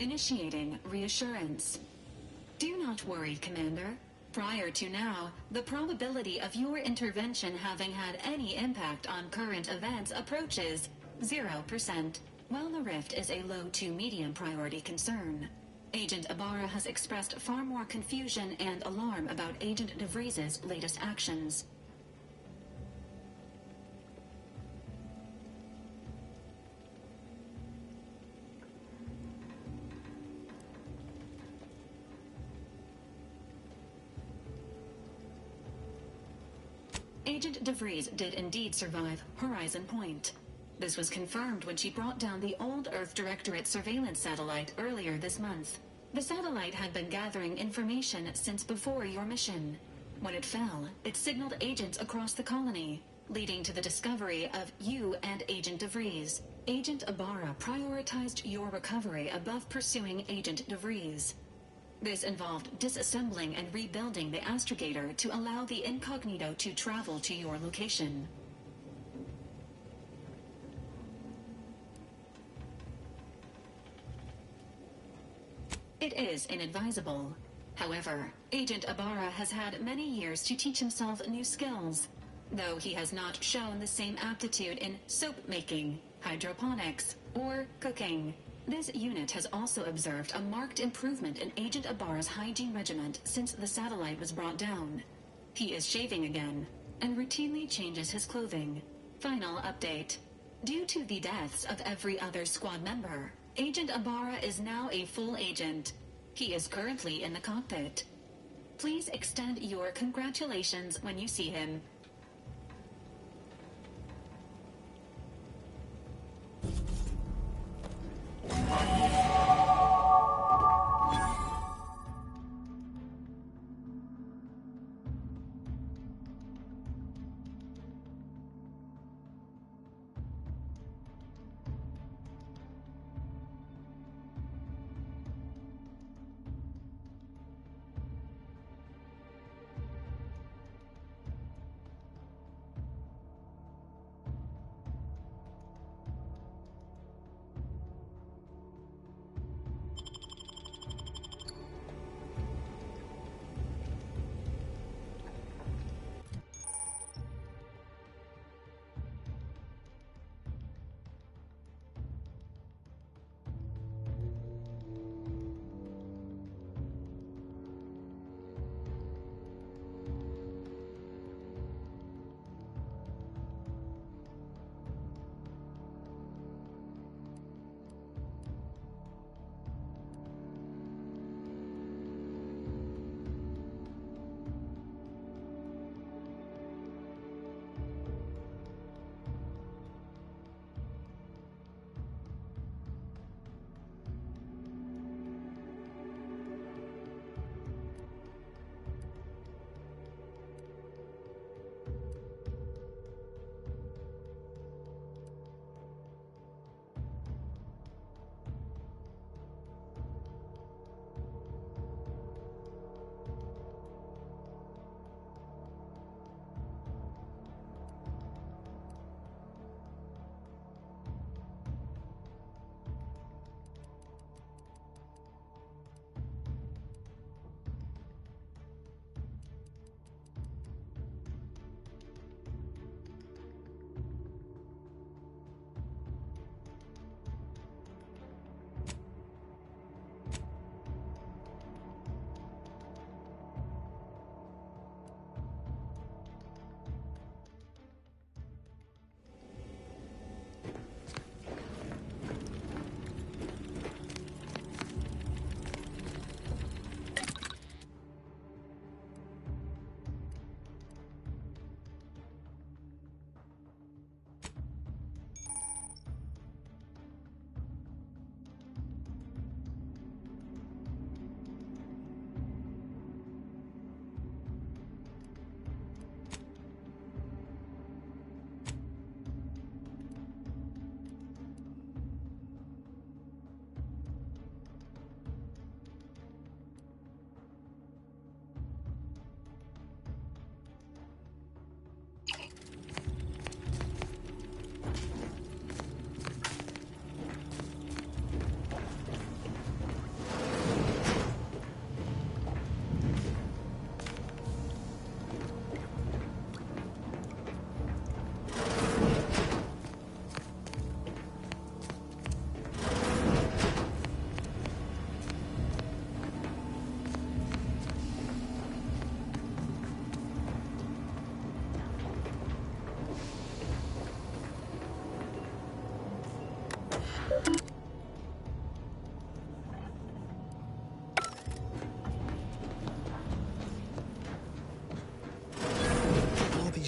Initiating reassurance. Do not worry, Commander. Prior to now, the probability of your intervention having had any impact on current events approaches 0%, while the rift is a low to medium priority concern. Agent Ibarra has expressed far more confusion and alarm about Agent DeVries' latest actions. Agent DeVries did indeed survive Horizon Point. This was confirmed when she brought down the old Earth Directorate surveillance satellite earlier this month. The satellite had been gathering information since before your mission. When it fell, it signaled agents across the colony, leading to the discovery of you and Agent DeVries. Agent Ibarra prioritized your recovery above pursuing Agent DeVries. This involved disassembling and rebuilding the astrogator to allow the incognito to travel to your location. It is inadvisable. However, Agent Ibarra has had many years to teach himself new skills, though he has not shown the same aptitude in soap making, hydroponics, or cooking. This unit has also observed a marked improvement in Agent Ibarra's hygiene regiment since the satellite was brought down. He is shaving again, and routinely changes his clothing. Final update. Due to the deaths of every other squad member, Agent Ibarra is now a full agent. He is currently in the cockpit. Please extend your congratulations when you see him.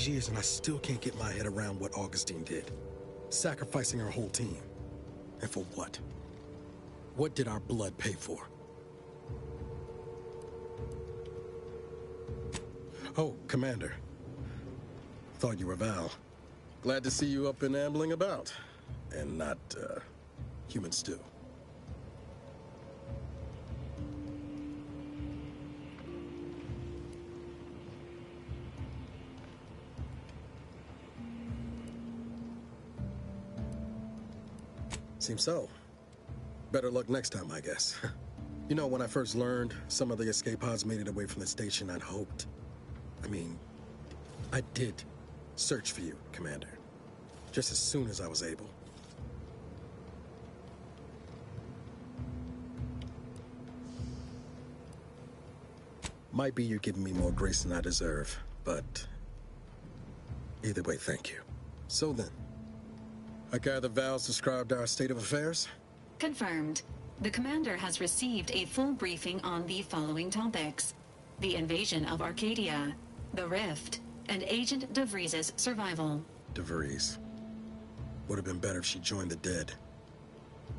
these years and I still can't get my head around what Augustine did. Sacrificing her whole team. And for what? What did our blood pay for? Oh, Commander. Thought you were Val. Glad to see you up and ambling about. And not, human stew. Seems so. Better luck next time, I guess. You know, when I first learned some of the escape pods made it away from the station, I'd hoped. I did search for you, Commander. Just as soon as I was able. Might be you're giving me more grace than I deserve, but either way, thank you. So then, I gather Val's described our state of affairs? Confirmed. The commander has received a full briefing on the following topics: the invasion of Arcadia, the Rift, and Agent DeVries' survival. DeVries. Would have been better if she joined the dead.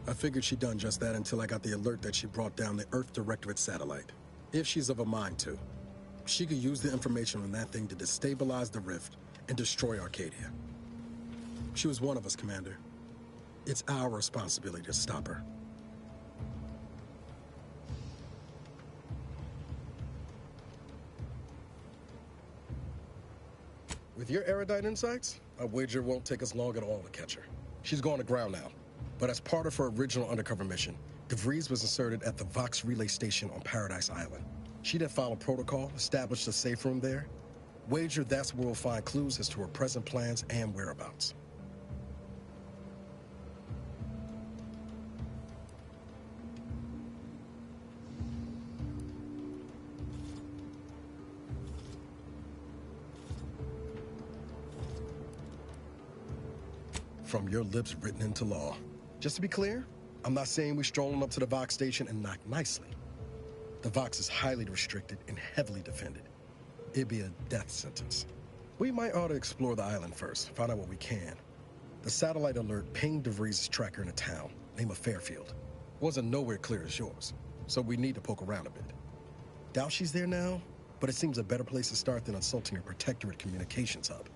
I figured she'd done just that until I got the alert that she brought down the Earth Directorate satellite. If she's of a mind to, she could use the information on that thing to destabilize the Rift and destroy Arcadia. She was one of us, Commander. It's our responsibility to stop her. With your erudite insights, I wager it won't take us long at all to catch her. She's going to ground now, but as part of her original undercover mission, DeVries was inserted at the Vox relay station on Paradise Island. She then followed protocol, established a safe room there. Wager that's where we'll find clues as to her present plans and whereabouts. From your lips written into law. Just to be clear, I'm not saying we're strolling up to the Vox station and knock nicely. The Vox is highly restricted and heavily defended. It'd be a death sentence. We might ought to explore the island first, find out what we can. The satellite alert pinged DeVries' tracker in a town, name of Fairfield. Wasn't nowhere clear as yours, so we need to poke around a bit. Doubt she's there now, but it seems a better place to start than assaulting her protectorate communications hub.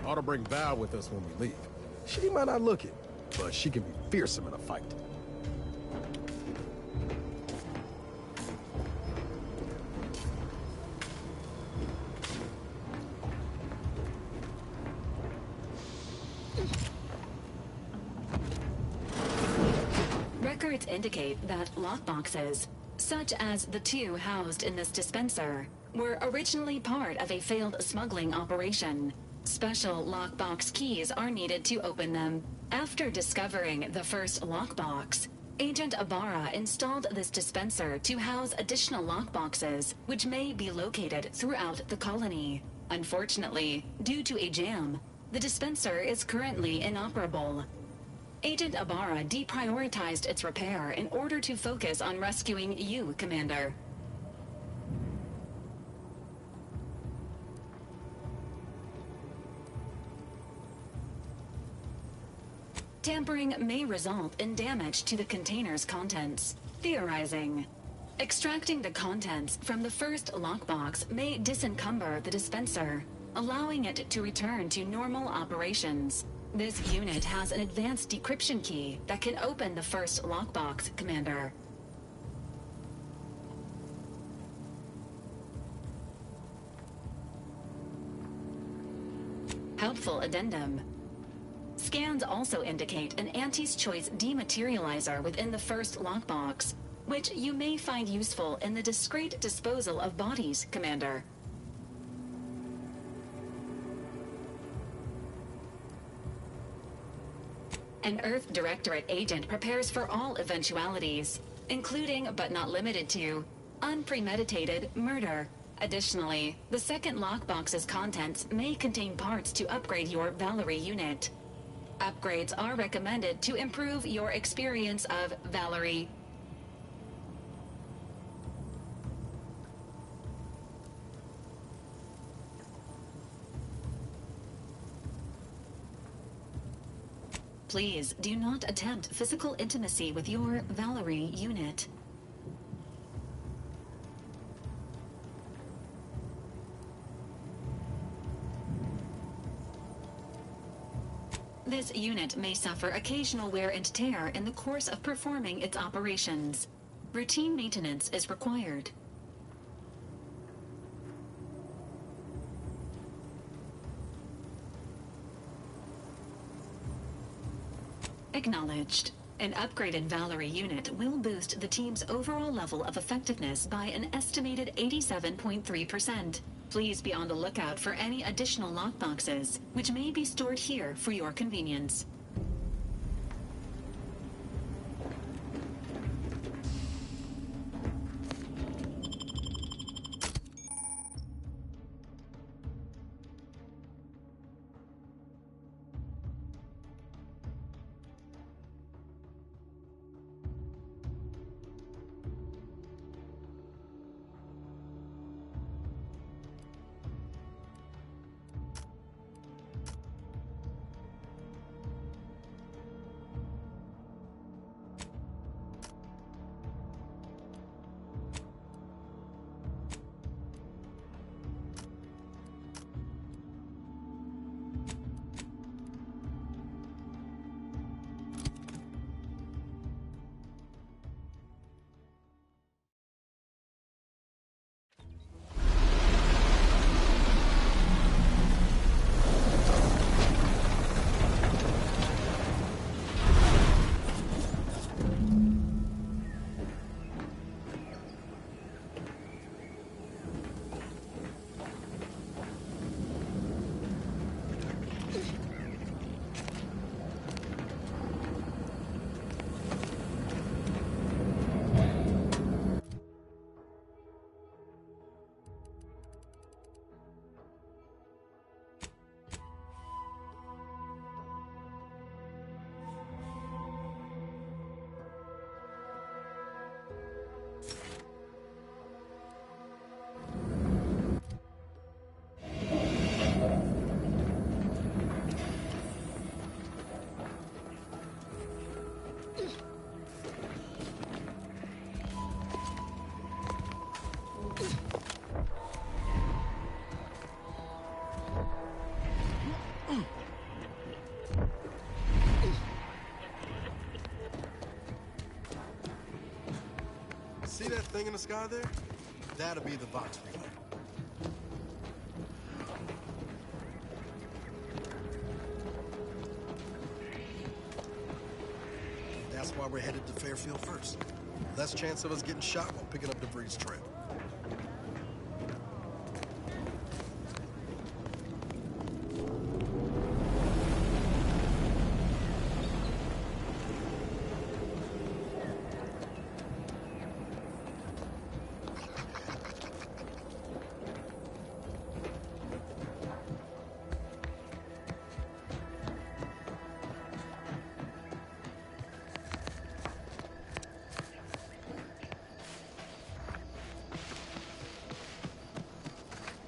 Ought to bring Val with us when we leave. She might not look it, but she can be fearsome in a fight. Records indicate that lockboxes, such as the two housed in this dispenser, were originally part of a failed smuggling operation. Special lockbox keys are needed to open them. After discovering the first lockbox, Agent Ibarra installed this dispenser to house additional lockboxes, which may be located throughout the colony. Unfortunately, due to a jam, the dispenser is currently inoperable. Agent Ibarra deprioritized its repair in order to focus on rescuing you, Commander. Tampering may result in damage to the container's contents. Theorizing. Extracting the contents from the first lockbox may disencumber the dispenser, allowing it to return to normal operations. This unit has an advanced decryption key that can open the first lockbox, Commander. Helpful addendum. Scans also indicate an Auntie's Choice dematerializer within the first lockbox, which you may find useful in the discreet disposal of bodies, Commander. An Earth Directorate agent prepares for all eventualities, including, but not limited to, unpremeditated murder. Additionally, the second lockbox's contents may contain parts to upgrade your Valerie unit. Upgrades are recommended to improve your experience of Valerie. Please do not attempt physical intimacy with your Valerie unit. This unit may suffer occasional wear and tear in the course of performing its operations. Routine maintenance is required. Acknowledged. An upgraded Valerie unit will boost the team's overall level of effectiveness by an estimated 87.3%. Please be on the lookout for any additional lockboxes, which may be stored here for your convenience. See that thing in the sky there? That'll be the Vox relay. That's why we're headed to Fairfield first. Less chance of us getting shot while picking up debris trail.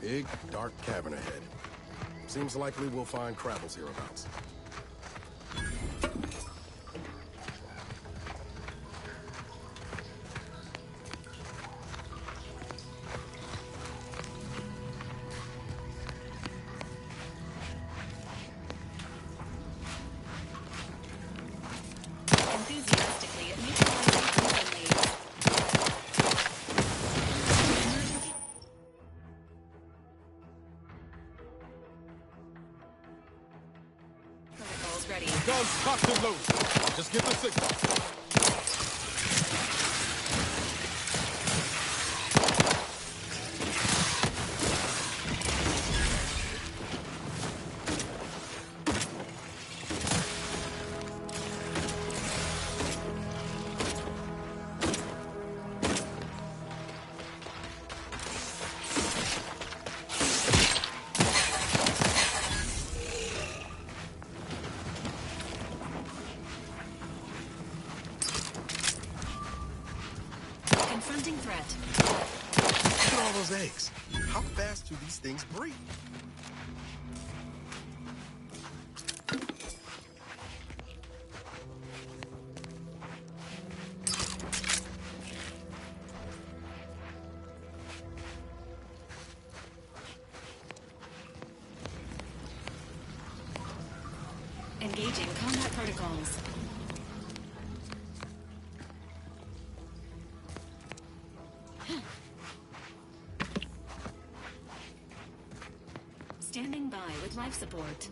Big, dark cavern ahead. Seems likely we'll find Krabble's hereabouts. Enthusiastically, neutralizing protocols ready. Guns cocked and loaded. Just get the signal. all those eggs. How fast do these things breed? Engaging combat protocols. Standing by with life support.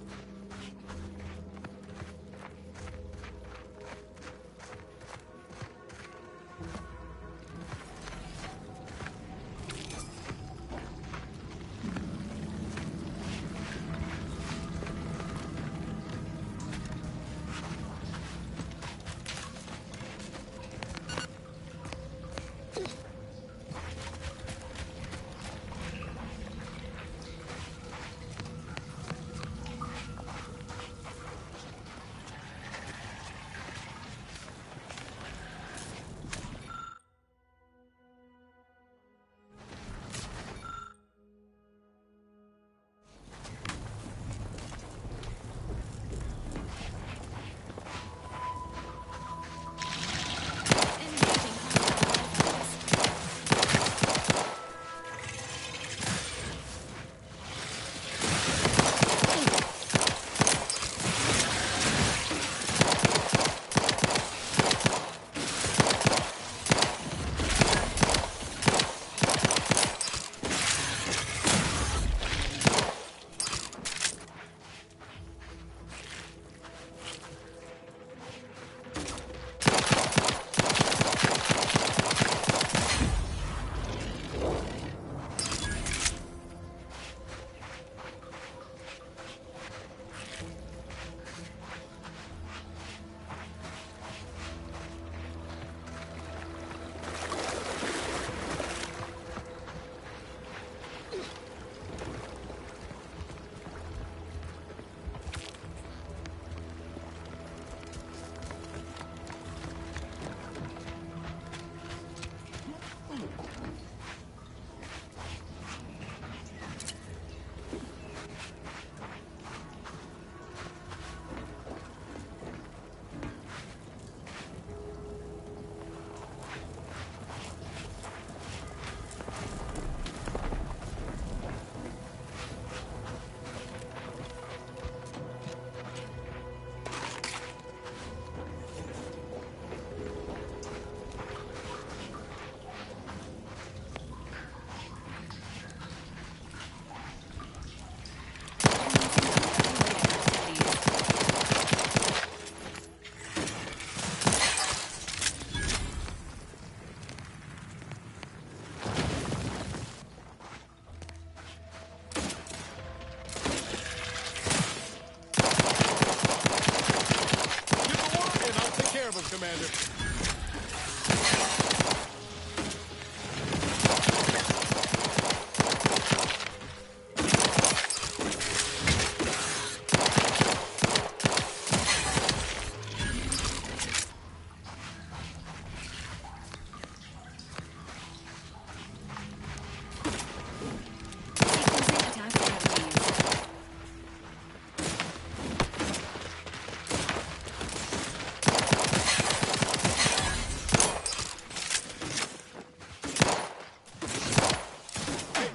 Commander.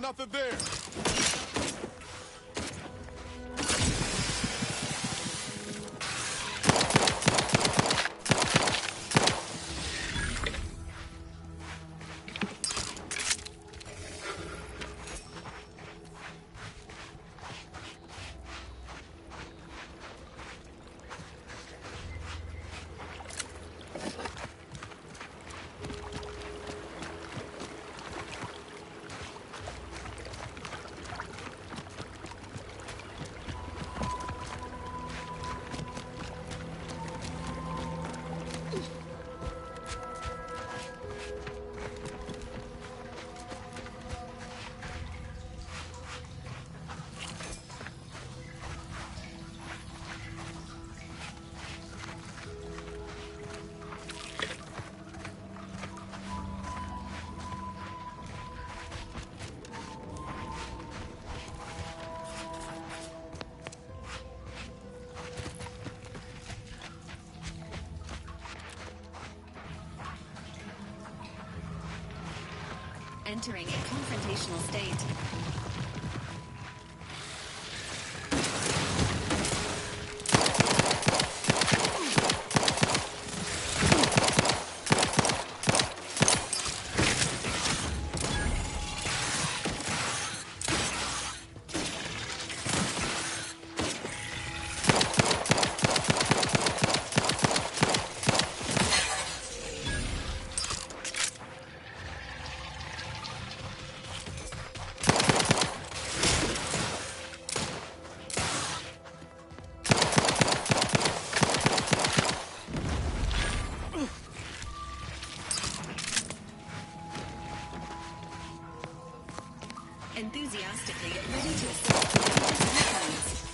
Nothing there. entering a confrontational state. Enthusiastically ready to assist Commander's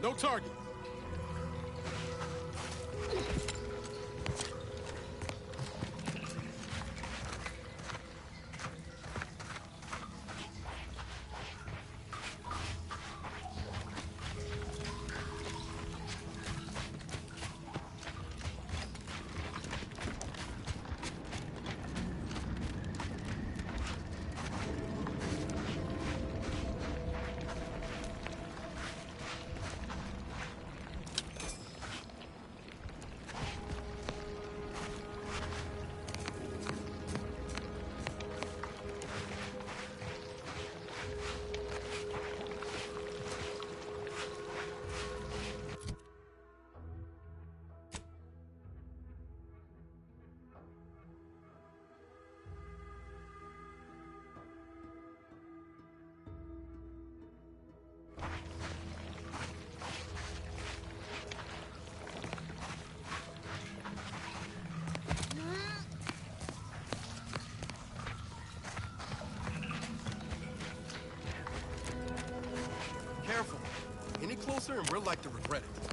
No target. closer and we're like to regret it.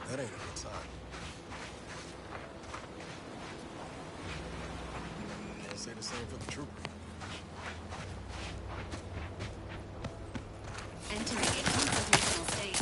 That ain't a good sign. I'll say the same for the trooper. Entering a consultational state.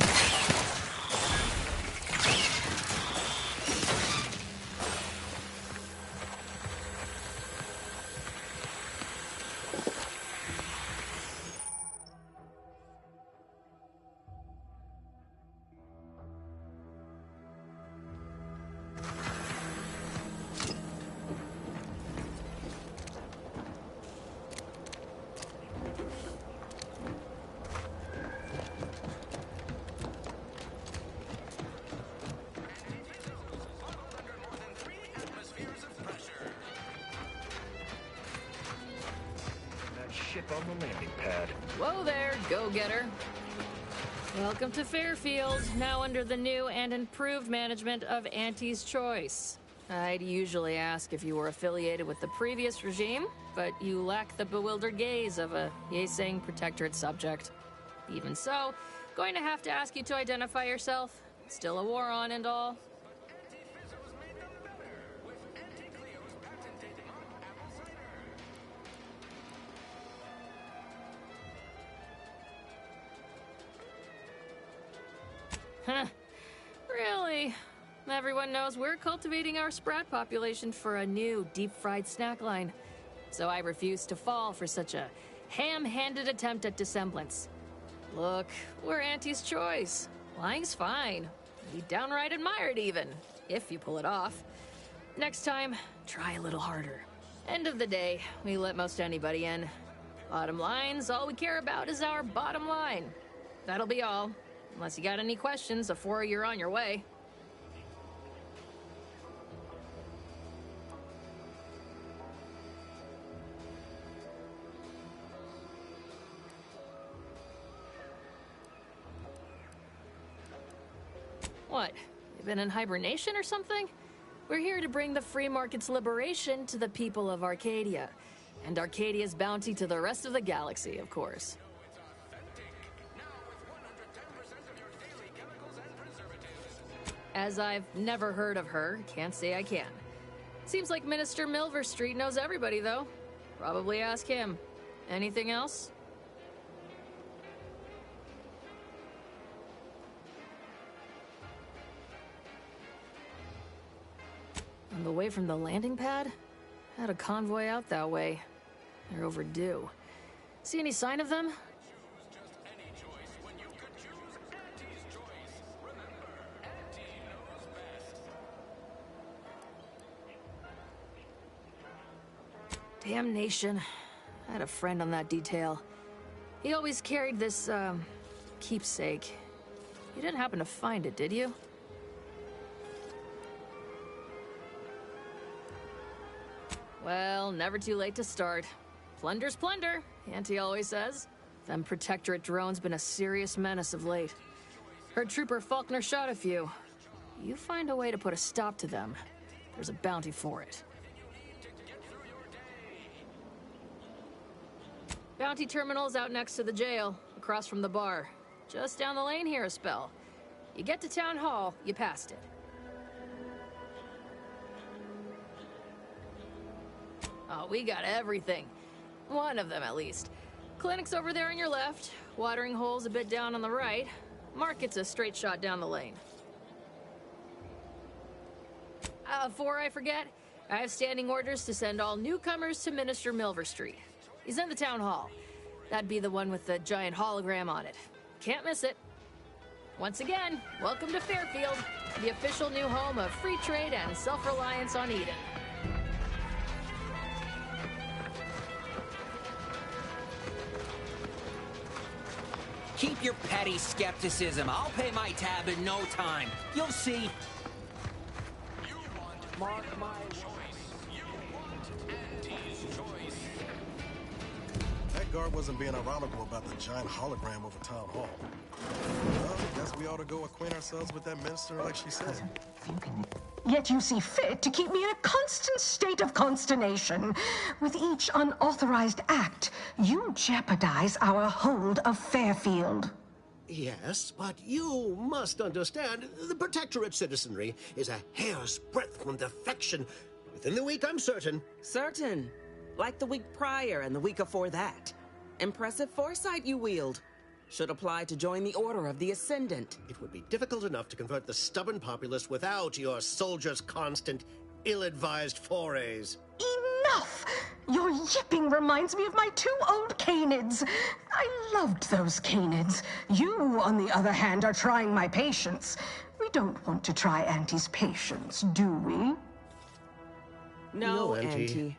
Ship on the landing pad. Whoa there, go-getter. Welcome to Fairfield, now under the new and improved management of Auntie's Choice. I'd usually ask if you were affiliated with the previous regime, but you lack the bewildered gaze of a yay-saying protectorate subject. Even so, going to have to ask you to identify yourself. Still a war on and all. Huh. Really? Everyone knows we're cultivating our sprat population for a new deep-fried snack line. So I refuse to fall for such a ham-handed attempt at dissemblance. Look, we're Auntie's choice. Lying's fine. We downright admire it even, if you pull it off. Next time, try a little harder. End of the day, we let most anybody in. Bottom line's all we care about is our bottom line. That'll be all. Unless you got any questions before you're on your way. What? You been in hibernation or something? We're here to bring the free market's liberation to the people of Arcadia. And Arcadia's bounty to the rest of the galaxy, of course. As I've never heard of her, can't say I can. Seems like Minister Milverstreet knows everybody, though. Probably ask him. Anything else? On the way from the landing pad? Had a convoy out that way. They're overdue. See any sign of them? Damnation. I had a friend on that detail. He always carried this, keepsake. You didn't happen to find it, did you? Well, never too late to start. Plunder's plunder, Auntie always says. Them Protectorate drones been a serious menace of late. Heard Trooper Faulkner shot a few. You find a way to put a stop to them, there's a bounty for it. Bounty terminal's out next to the jail, across from the bar. Just down the lane here a spell. You get to Town Hall, you passed it. Oh, we got everything. One of them, at least. Clinic's over there on your left. Watering hole's a bit down on the right. Market's a straight shot down the lane. Before I forget, I have standing orders to send all newcomers to Minister Milverstreet. He's in the town hall. That'd be the one with the giant hologram on it. Can't miss it. Once again, welcome to Fairfield, the official new home of free trade and self-reliance on Eden. Keep your petty skepticism. I'll pay my tab in no time. You'll see. Mark my choice. You want Auntie's choice. That guard wasn't being ironical about the giant hologram over Town Hall. Well, I guess we ought to go acquaint ourselves with that minister like she said. Yet you see fit to keep me in a constant state of consternation. With each unauthorized act, you jeopardize our hold of Fairfield. Yes, but you must understand, the Protectorate citizenry is a hair's breadth from defection. Within the week, I'm certain. Certain. Like the week prior and the week before that. Impressive foresight you wield. Should apply to join the Order of the Ascendant. It would be difficult enough to convert the stubborn populace without your soldiers' constant, ill-advised forays. Enough! Your yipping reminds me of my 2 old canids. I loved those canids. You, on the other hand, are trying my patience. We don't want to try Auntie's patience, do we? No, Auntie.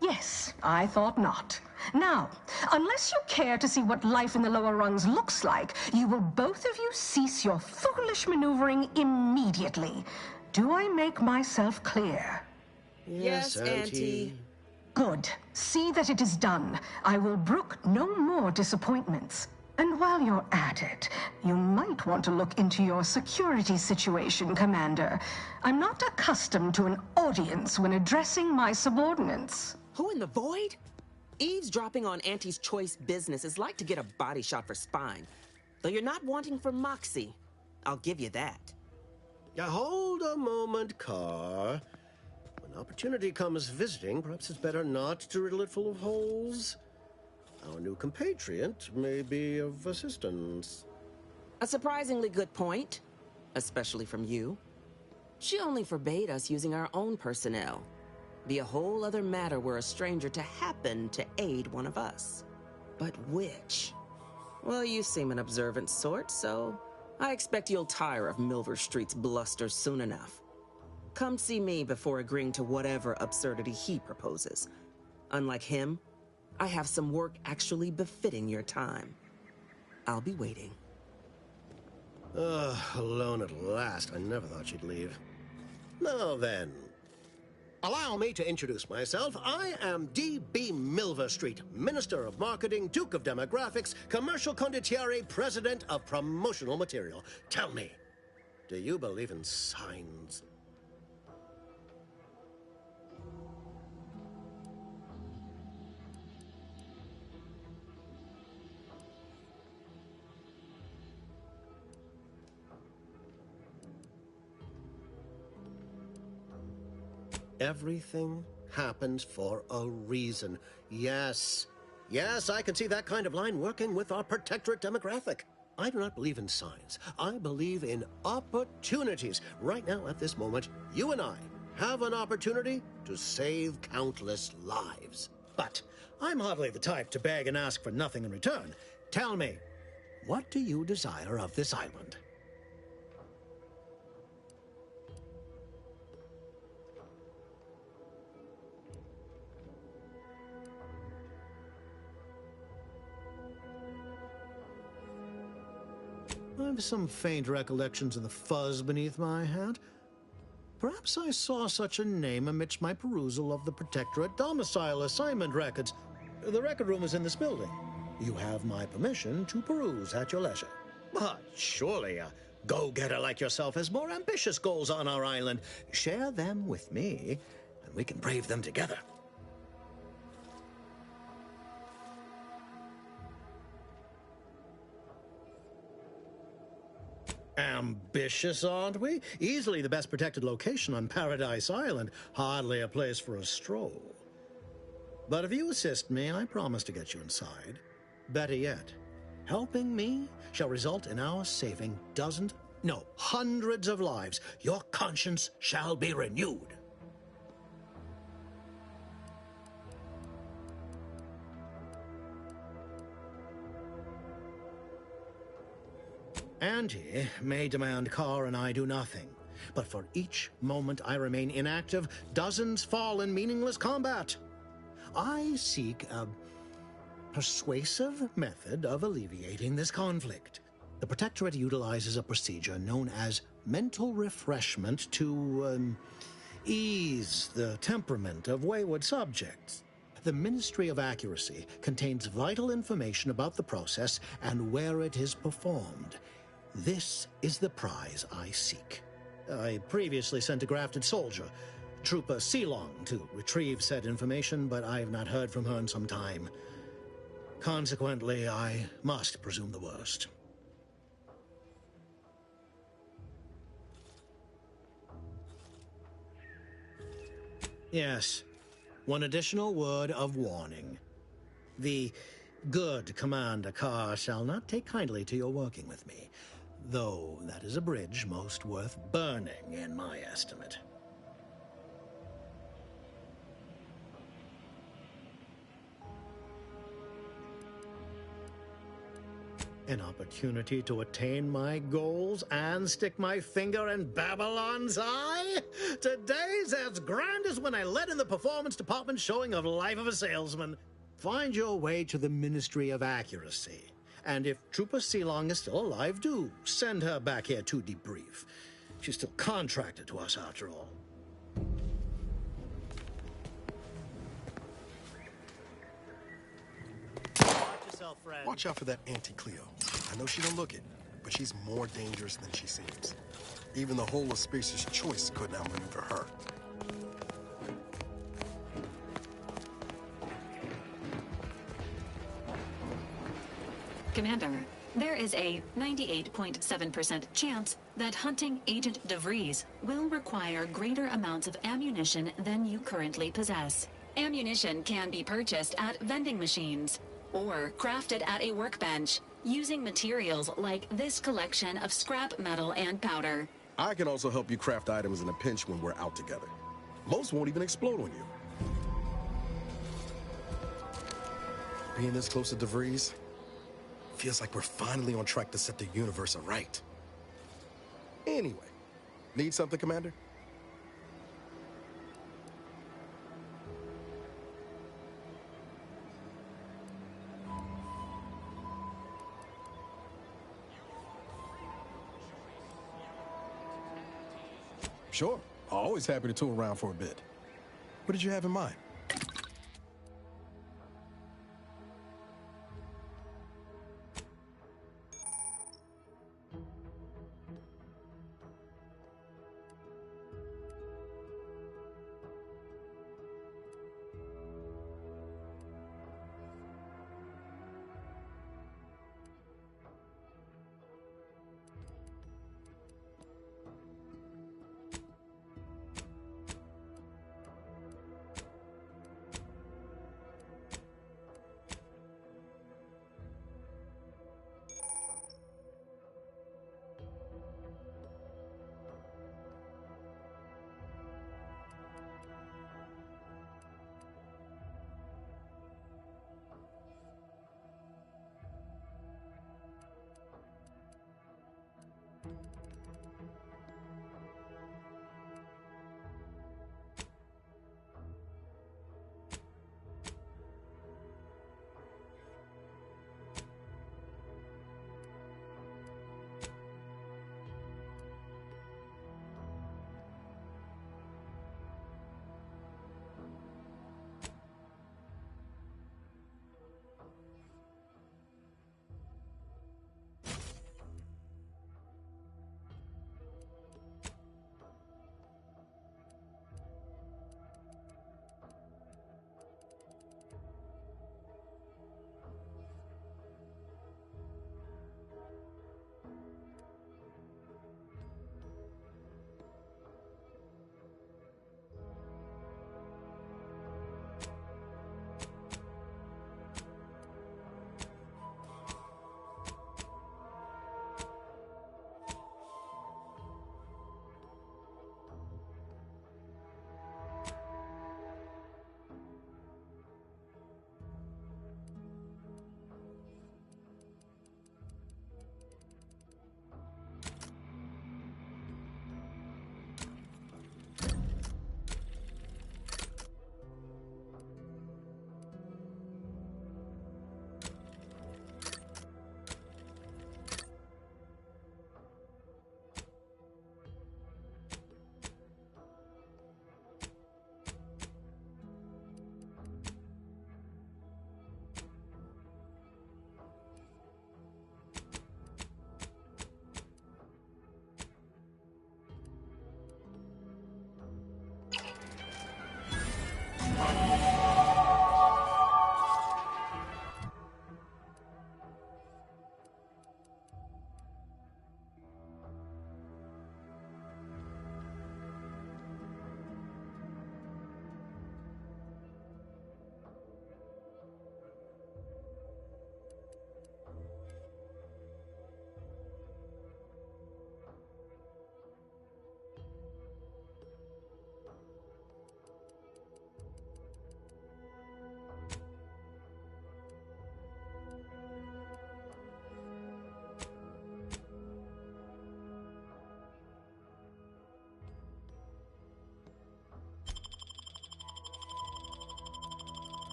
Yes, I thought not. Now, unless you care to see what life in the lower rungs looks like, you will both of you cease your foolish maneuvering immediately. Do I make myself clear? Yes, Auntie. Good. See that it is done. I will brook no more disappointments. And while you're at it, you might want to look into your security situation, Commander. I'm not accustomed to an audience when addressing my subordinates. Who in the void? Eavesdropping on Auntie's choice business is like to get a body shot for spine. Though you're not wanting for moxie. I'll give you that. Hold a moment, Carr. When opportunity comes visiting, perhaps it's better not to riddle it full of holes. Our new compatriot may be of assistance. A surprisingly good point. Especially from you. She only forbade us using our own personnel. Be a whole other matter were a stranger to happen to aid one of us. But which? Well, you seem an observant sort, so I expect you'll tire of Milver Street's bluster soon enough. Come see me before agreeing to whatever absurdity he proposes. Unlike him, I have some work actually befitting your time. I'll be waiting. Alone at last. I never thought she'd leave. Now then, allow me to introduce myself. I am D.B. Milver Street, Minister of Marketing, Duke of Demographics, Commercial Condottiere, President of Promotional Material. Tell me, do you believe in signs? Everything happens for a reason. Yes. Yes, I can see that kind of line working with our protectorate demographic. I do not believe in signs. I believe in opportunities. Right now, at this moment, you and I have an opportunity to save countless lives. But I'm hardly the type to beg and ask for nothing in return. Tell me, what do you desire of this island? I have some faint recollections of the fuzz beneath my hat. Perhaps I saw such a name amidst my perusal of the Protectorate domicile assignment records. The record room is in this building. You have my permission to peruse at your leisure. But surely a go-getter like yourself has more ambitious goals on our island. Share them with me, and we can brave them together. Ambitious, aren't we? Easily the best protected location on Paradise Island. Hardly a place for a stroll. But if you assist me, I promise to get you inside. Better yet, helping me shall result in our saving dozens, no, hundreds of lives. Your conscience shall be renewed. Auntie may demand Carr and I do nothing, but for each moment I remain inactive, dozens fall in meaningless combat. I seek a persuasive method of alleviating this conflict. The Protectorate utilizes a procedure known as mental refreshment to ease the temperament of wayward subjects. The Ministry of Accuracy contains vital information about the process and where it is performed. This is the prize I seek. I previously sent a grafted soldier, Trooper Sealong, to retrieve said information, but I have not heard from her in some time. Consequently, I must presume the worst. Yes, one additional word of warning. The good Commander Carr shall not take kindly to your working with me, though that is a bridge most worth burning in my estimate. An opportunity to attain my goals and stick my finger in Babylon's eye? Today's as grand as when I led in the performance department showing of Life of a Salesman. Find your way to the Ministry of Accuracy. And if Trooper Sealong is still alive, do send her back here to debrief. She's still contracted to us after all. Watch out for that Auntie Cleo. I know she don't look it, but she's more dangerous than she seems. Even the whole of Spacer's Choice couldn't outmaneuver her. Commander, there is a 98.7% chance that hunting Agent DeVries will require greater amounts of ammunition than you currently possess. Ammunition can be purchased at vending machines or crafted at a workbench using materials like this collection of scrap metal and powder. I can also help you craft items in a pinch when we're out together. Most won't even explode on you. Being this close to DeVries feels like we're finally on track to set the universe aright. Anyway, need something, Commander? Sure. Always happy to tool around for a bit. What did you have in mind?